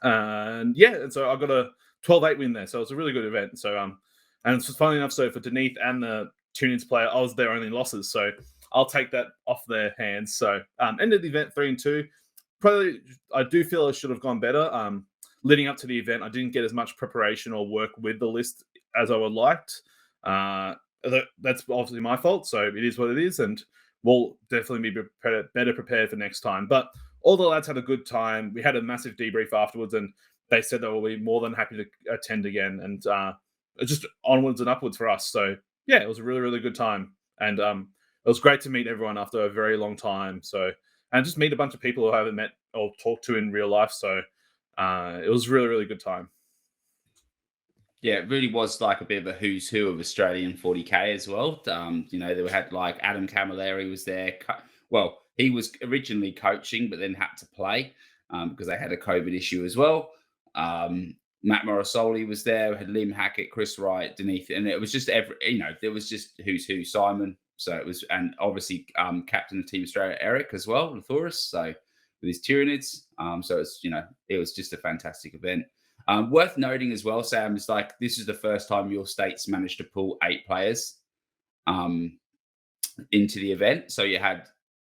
and so I got a 12-8 win there, so it's a really good event. So and it's funny enough, so for Denise and the Tyranids player, I was their only losses, so I'll take that off their hands. So ended the event 3-2. Probably I do feel I should have gone better. Leading up to the event, I didn't get as much preparation or work with the list as I would liked. That's obviously my fault, so it is what it is, and we'll definitely be better prepared for next time. But all the lads had a good time. We had a massive debrief afterwards, and they said they will be more than happy to attend again, and just onwards and upwards for us. So it was a really, really good time, and it was great to meet everyone after a very long time. So and just meet a bunch of people who I haven't met or talked to in real life. So it was really, really good time. Yeah, it really was like a bit of a who's who of Australian 40K as well. They had like Adam Camilleri was there. Well, he was originally coaching, but then had to play because they had a COVID issue as well. Matt Morrisoli was there. We had Liam Hackett, Chris Wright, Denise, and it was just there was just who's who. Simon. So it was, and obviously captain of Team Australia, Eric as well, Lathoris. So with his Tyranids. So it's it was just a fantastic event. Worth noting as well, Sam, is like this is the first time your state's managed to pull 8 players into the event. So you had,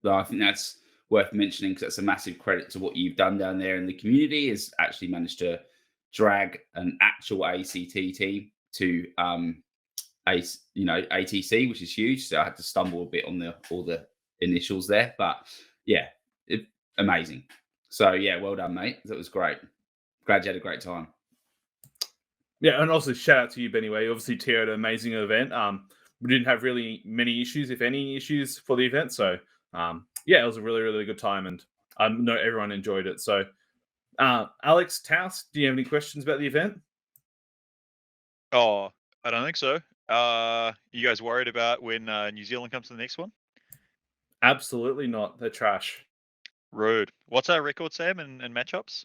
I think that's worth mentioning because that's a massive credit to what you've done down there in the community, is actually managed to drag an actual ACT team to ATC, which is huge. So I had to stumble a bit on all the initials there, but amazing. So well done, mate. That was great. Glad you had a great time. Yeah, and also shout out to you, Benny Way. Obviously, Tio had an amazing event. We didn't have really many issues, if any issues, for the event. So, it was a really, really good time, and I know everyone enjoyed it. So, Alex Taus, do you have any questions about the event? Oh, I don't think so. You guys worried about when New Zealand comes to the next one? Absolutely not. They're trash. Rude. What's our record, Sam, in matchups?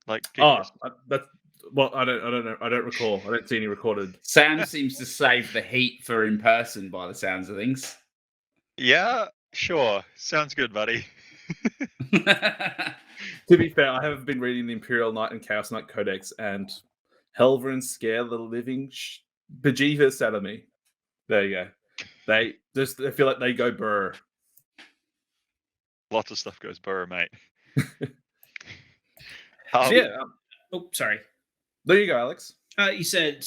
Like, that's I don't know. I don't recall. I don't see any recorded. Sam seems to save the heat for in person by the sounds of things. Yeah, sure. Sounds good, buddy. To be fair, I have been reading the Imperial Knight and Chaos Knight Codex, and Helverin scare the living bejesus out of me. There you go. I feel like they go burr. Lots of stuff goes burr, mate. Oh, sorry. There you go, Alex. You said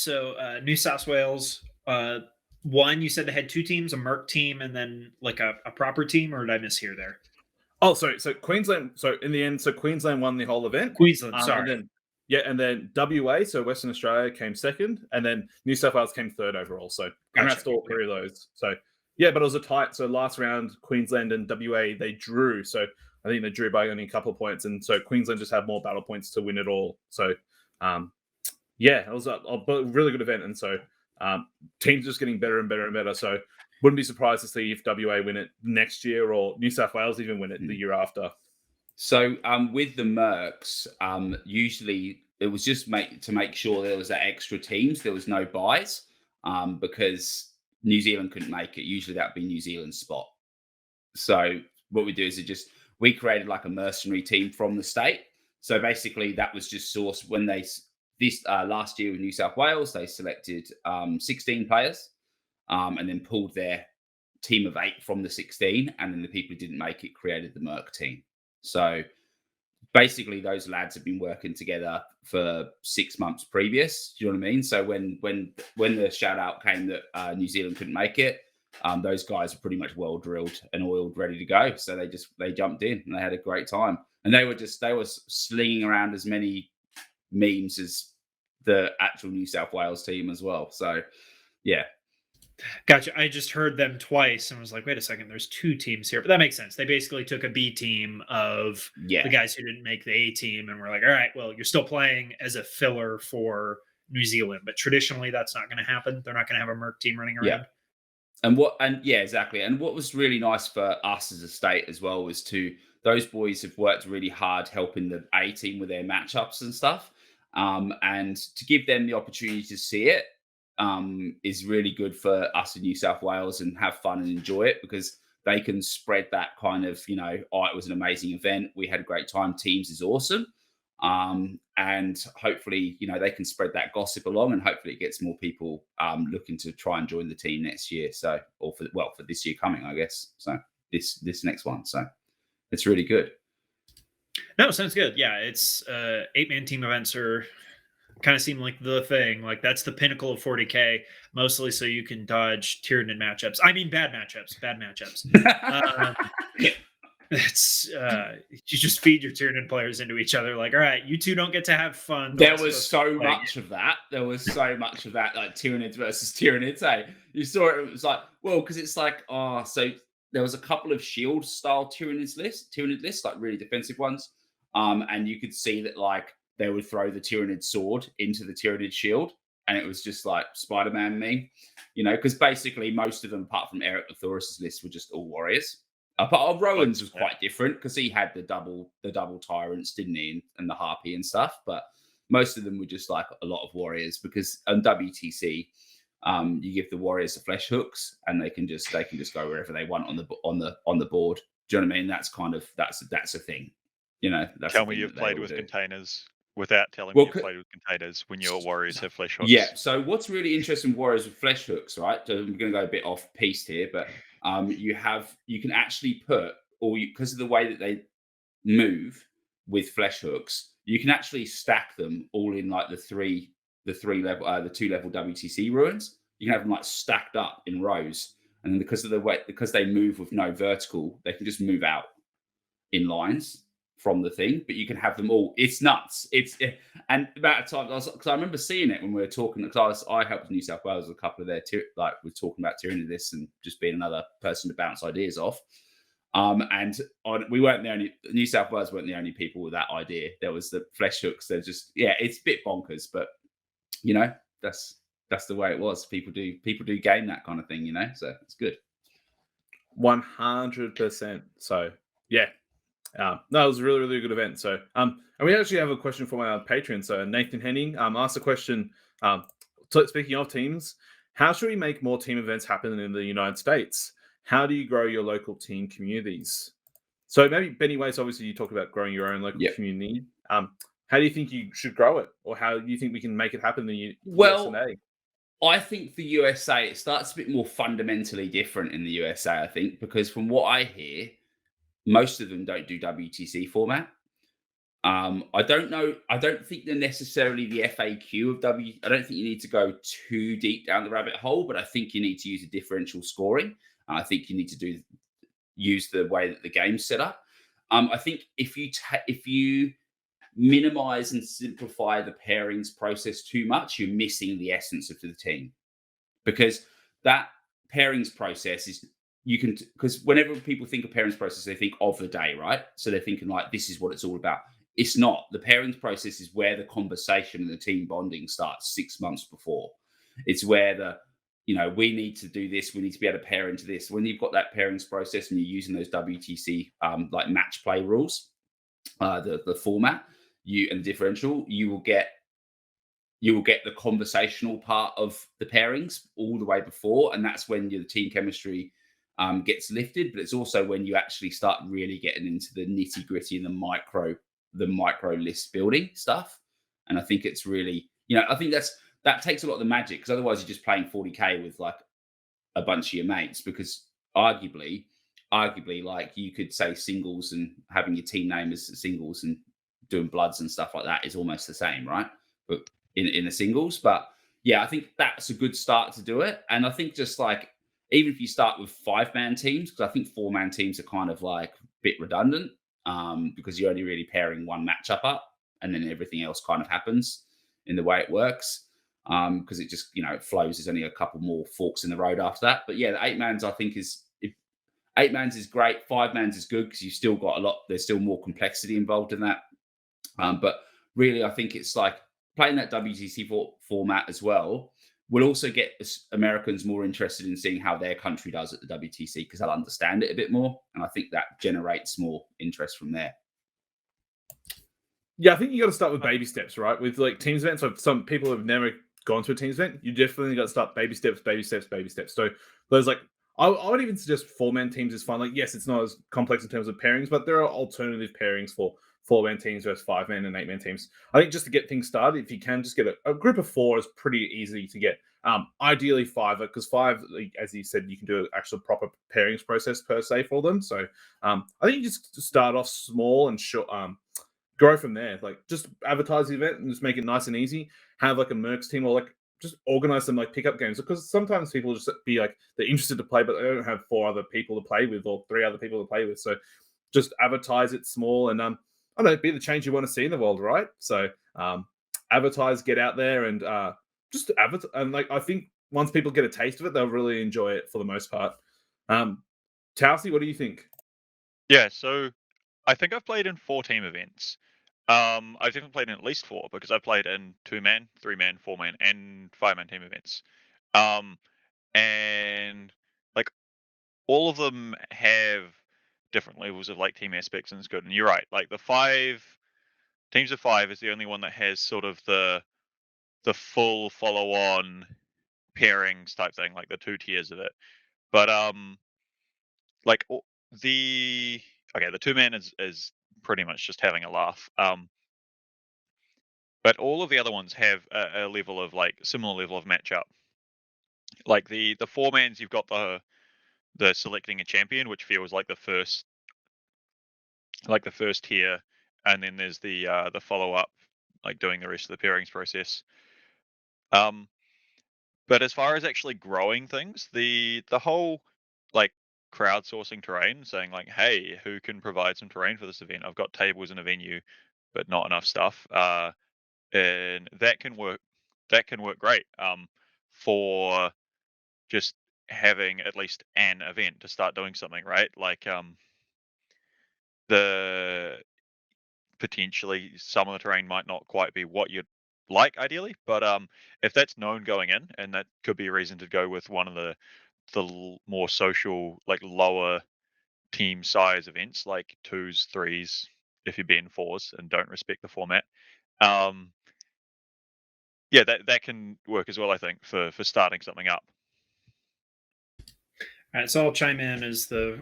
New South Wales. One, you said they had 2 teams, a Merc team, and then like a proper team, or did I mishear there? Oh, sorry. So Queensland. So in the end, Queensland won the whole event. Queensland, sorry. And then WA, so Western Australia came second, and then New South Wales came third overall. So congrats to all 3 of those. So but it was a tight. So last round, Queensland and WA they drew. So I think they drew by only a couple of points, and so Queensland just had more battle points to win it all. So it was a really good event, and so teams just getting better and better and better. So wouldn't be surprised to see if WA win it next year or New South Wales even win it the year after. So with the Mercs, usually it was just to make sure there was that extra teams. There was no buys because New Zealand couldn't make it. Usually that would be New Zealand's spot. So what we do is we created like a mercenary team from the state. So basically that was just sourced when last year with New South Wales, they selected 16 players and then pulled their team of 8 from the 16. And then the people who didn't make it created the Merc team. So basically those lads have been working together for 6 months previous. Do you know what I mean? So when the shout out came that New Zealand couldn't make it, those guys are pretty much well drilled and oiled, ready to go. So they jumped in and they had a great time. And they were slinging around as many memes as the actual New South Wales team as well. So yeah. Gotcha. I just heard them twice and was like, wait a second, there's 2 teams here. But that makes sense. They basically took a B team of the guys who didn't make the A team and were like, all right, well, you're still playing as a filler for New Zealand. But traditionally, that's not going to happen. They're not going to have a Merc team running around. Yeah. Exactly. And what was really nice for us as a state as well was those boys have worked really hard helping the A team with their matchups and stuff. And to give them the opportunity to see it is really good for us in New South Wales and have fun and enjoy it, because they can spread that kind of, it was an amazing event. We had a great time. Teams is awesome. And hopefully, they can spread that gossip along, and hopefully it gets more people looking to try and join the team next year. So, for this year coming, I guess. So this next one. So it's really good. No, sounds good. Yeah, it's 8-man team events are kind of seem like the thing. Like that's the pinnacle of 40K, mostly so you can dodge Tyranid matchups. I mean, bad matchups. It's you just feed your Tyranid players into each other. Like, all right, you two don't get to have fun. There was so much of that. Like Tyranids versus Tyranids. Hey, you saw it. It was like, well, because it's like, so there was a couple of shield style Tyranid lists, like really defensive ones. And you could see that like they would throw the Tyranid sword into the Tyranid shield, and it was just like Spider-Man meme, because basically most of them, apart from Eric Lathoris's list, were just all warriors. But Rowan's was quite different because he had the double tyrants, didn't he, and the harpy and stuff. But most of them were just like a lot of warriors, because on WTC, you give the warriors the flesh hooks, and they can just go wherever they want on the board. Do you know what I mean? That's a thing. Tell me you've played with containers without telling me you've played with containers when your warriors have flesh hooks. Yeah. So what's really interesting with warriors with flesh hooks, right? So I'm going to go a bit off piste here, but you can actually put, because of the way that they move with flesh hooks, you can actually stack them all in like the two level WTC ruins. You can have them like stacked up in rows, and then because they move with no vertical, they can just move out in lines from the thing. But you can have them all. It's nuts. And the amount of times because I remember seeing it when we were talking. Because I helped New South Wales with a couple of their we're talking about Tyranid and just being another person to bounce ideas off. We weren't the only. New South Wales weren't the only people with that idea. There was the flesh hooks. They're just it's a bit bonkers, but that's the way it was. People do game that kind of thing, So it's good. 100%. So yeah. No, it was a really, really good event. So, and we actually have a question from our Patreon. So, Nathan Henning asked a question. Speaking of teams, how should we make more team events happen in the United States? How do you grow your local team communities? So, maybe Benny Wace, obviously, you talk about growing your own local community. How do you think you should grow it, or how do you think we can make it happen in the USA? I think the USA, it starts a bit more fundamentally different in the USA. I think because from what I hear, most of them don't do WTC format. I don't know. I don't think they're necessarily the FAQ of I don't think you need to go too deep down the rabbit hole, but I think you need to use a differential scoring. I think you need to use the way that the game's set up. I think if you minimize and simplify the pairings process too much, you're missing the essence of the team, because that pairings process is. Because whenever people think of pairings process, they think of the day, right? So they're thinking like, this is what it's all about. It's not. The pairings process is where the conversation and the team bonding starts 6 months before. It's where we need to do this. We need to be able to pair into this. When you've got that pairings process and you're using those WTC like match play rules, the format, and the differential, you will get the conversational part of the pairings all the way before, and that's when the team chemistry gets lifted. But it's also when you actually start really getting into the nitty gritty and the micro list building stuff. And I think it's really, I think that takes a lot of the magic, because otherwise you're just playing 40K with like a bunch of your mates, because arguably like you could say singles and having your team name as singles and doing bloods and stuff like that is almost the same, right? But in the singles. But yeah, I think that's a good start to do it. And I think just like, even if you start with 5-man teams, because I think 4-man teams are kind of like a bit redundant, because you're only really pairing one matchup up, and then everything else kind of happens in the way it works. Because it just, it flows. There's only a couple more forks in the road after that. But yeah, the 8-mans I think is, if 8-mans is great, 5-mans is good because you've still got there's still more complexity involved in that. But really, I think it's like playing that WTC format as well will also get Americans more interested in seeing how their country does at the WTC, because they'll understand it a bit more. And I think that generates more interest from there. Yeah, I think you got to start with baby steps, right? With like teams events, so some people have never gone to a teams event. You definitely got to start baby steps, baby steps, baby steps. So there's like, I would even suggest 4-man teams is fine. Like, yes, it's not as complex in terms of pairings, but there are alternative pairings for 4-man teams versus 5-man and 8-man teams. I think just to get things started, if you can just get a group of 4 is pretty easy to get. Ideally 5, because 5, as you said, you can do an actual proper pairings process per se for them. So I think you just start off small and grow from there. Like, just advertise the event and just make it nice and easy. Have like a Mercs team, or like just organize some like pickup games, because sometimes people just be like, they're interested to play, but they don't have 4 other people to play with or 3 other people to play with. So just advertise it small and I don't know, be the change you want to see in the world, right? So advertise, get out there, and just advertise. And like, I think once people get a taste of it, they'll really enjoy it for the most part. Towsy, what do you think? Yeah, so I think I've played in 4 team events. I've definitely played in at least 4, because I've played in 2-man, 3-man, 4-man, and 5-man team events. And like, all of them have different levels of like team aspects, and it's good. And you're right, like the 5 teams of 5 is the only one that has sort of the full follow-on pairings type thing, like the 2 tiers of it. But like the 2-man is pretty much just having a laugh. But all of the other ones have a level of like similar level of matchup. Like the 4-mans, you've got the selecting a champion, which feels like the first tier, and then there's the follow up, like doing the rest of the pairings process. But as far as actually growing things, the whole like crowdsourcing terrain, saying like, hey, who can provide some terrain for this event? I've got tables in a venue, but not enough stuff. And that can work. That can work great. For just having at least an event to start doing something, right? Like the potentially some of the terrain might not quite be what you'd like ideally, but if that's known going in, and that could be a reason to go with one of the more social, like lower team size events, like 2s, 3s, if you're being 4s and don't respect the format. Yeah, that can work as well, I think, for starting something up. All right, so I'll chime in as the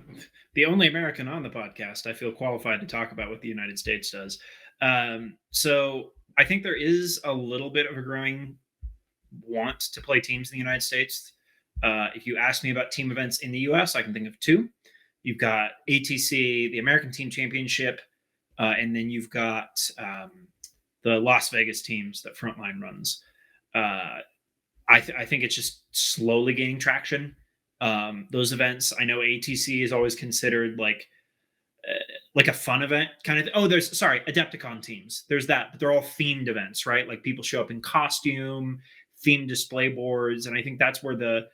only American on the podcast. I feel qualified to talk about what the United States does. So I think there is a little bit of a growing want to play teams in the United States. If you ask me about team events in the US, I can think of 2. You've got ATC, the American Team Championship, and then you've got the Las Vegas teams that Frontline runs. I think it's just slowly gaining traction. Those events, I know ATC is always considered like a fun event kind of. Adepticon teams. There's that, but they're all themed events, right? Like people show up in costume, themed display boards, and I think that's where the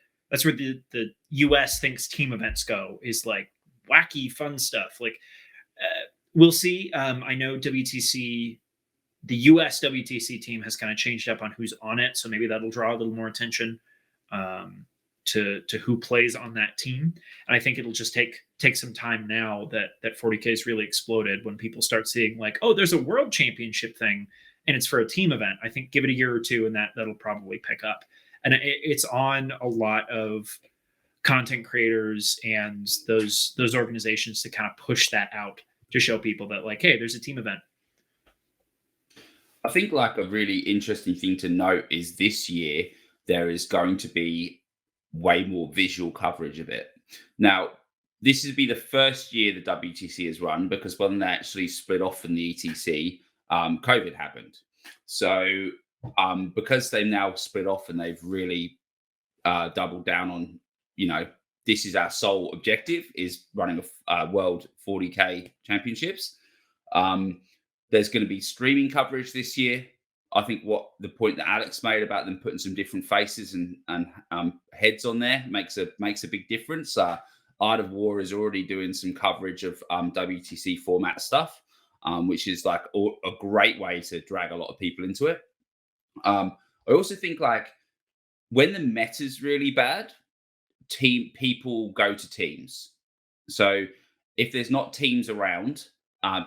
US thinks team events go, is like wacky fun stuff. Like we'll see. I know WTC, the US WTC team has kind of changed up on who's on it, so maybe that'll draw a little more attention to who plays on that team. And I think it'll just take some time now that 40K has really exploded, when people start seeing like, oh, there's a world championship thing and it's for a team event. I think give it a year or 2 and that'll probably pick up. And it's on a lot of content creators and those organizations to kind of push that out, to show people that like, hey, there's a team event. I think like a really interesting thing to note is this year there is going to be way more visual coverage of it. Now, this will be the first year the WTC has run, because when they actually split off from the ETC, COVID happened. So because they now split off and they've really doubled down on, this is our sole objective, is running a World 40K Championships. There's going to be streaming coverage this year. I think the point that Alex made about them putting some different faces and heads on there makes a big difference. Art of War is already doing some coverage of WTC format stuff, which is like a great way to drag a lot of people into it. I also think like when the meta's really bad, people go to teams. So if there's not teams around,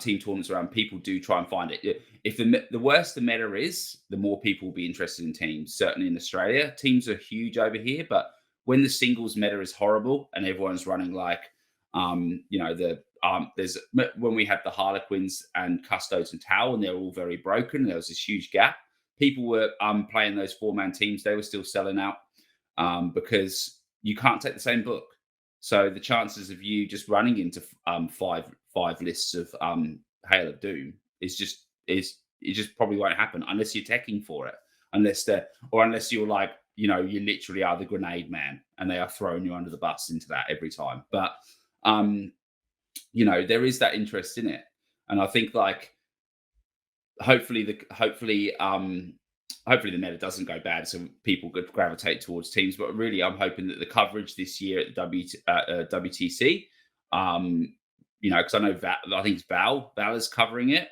team tournaments around, people do try and find it. If the worse the meta is, the more people will be interested in teams. Certainly in Australia, teams are huge over here, but when the singles meta is horrible and everyone's running like, there's when we had the Harlequins and Custodes and Tau, and they're all very broken. There was this huge gap. People were playing those 4-man teams. They were still selling out because you can't take the same book. So the chances of you just running into five lists of Hail of Doom it just probably won't happen unless you're teching for it, unless you're like, you literally are the grenade man and they are throwing you under the bus into that every time. But there is that interest in it, and I think like hopefully the meta doesn't go bad, so people could gravitate towards teams. But really, I'm hoping that the coverage this year at the WTC, because I know I think it's Val is covering it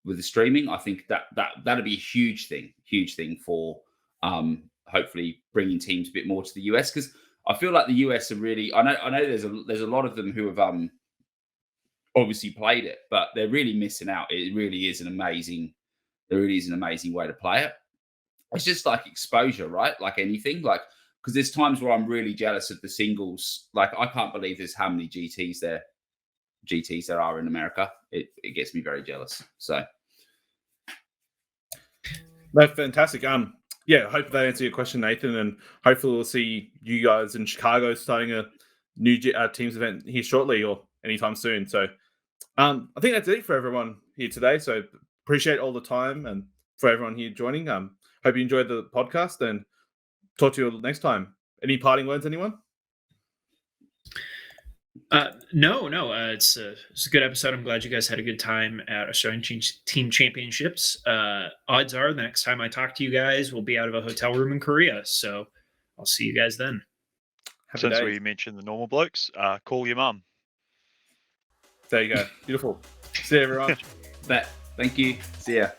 with the streaming. I think that'll be a huge thing for hopefully bringing teams a bit more to the US, because I feel like the US are really. I know there's a lot of them who have obviously played it, but they're really missing out. It really is an amazing way to play it. It's just like exposure, right? Like anything, like, because there's times where I'm really jealous of the singles. Like, I can't believe there's how many GTs there are in America. It gets me very jealous. So that's fantastic. I hope that answered your question, Nathan, and hopefully we'll see you guys in Chicago starting a new teams event here shortly or anytime soon. So I think that's it for everyone here today. So appreciate all the time and for everyone here joining. Hope you enjoyed the podcast and talk to you next time. Any parting words, anyone? No. It's a good episode. I'm glad you guys had a good time at Australian Team Championships. Odds are the next time I talk to you guys, we'll be out of a hotel room in Korea. So I'll see you guys then. Since we mentioned the normal blokes, call your mum. There you go. Beautiful. See you, everyone. Thank you. See ya.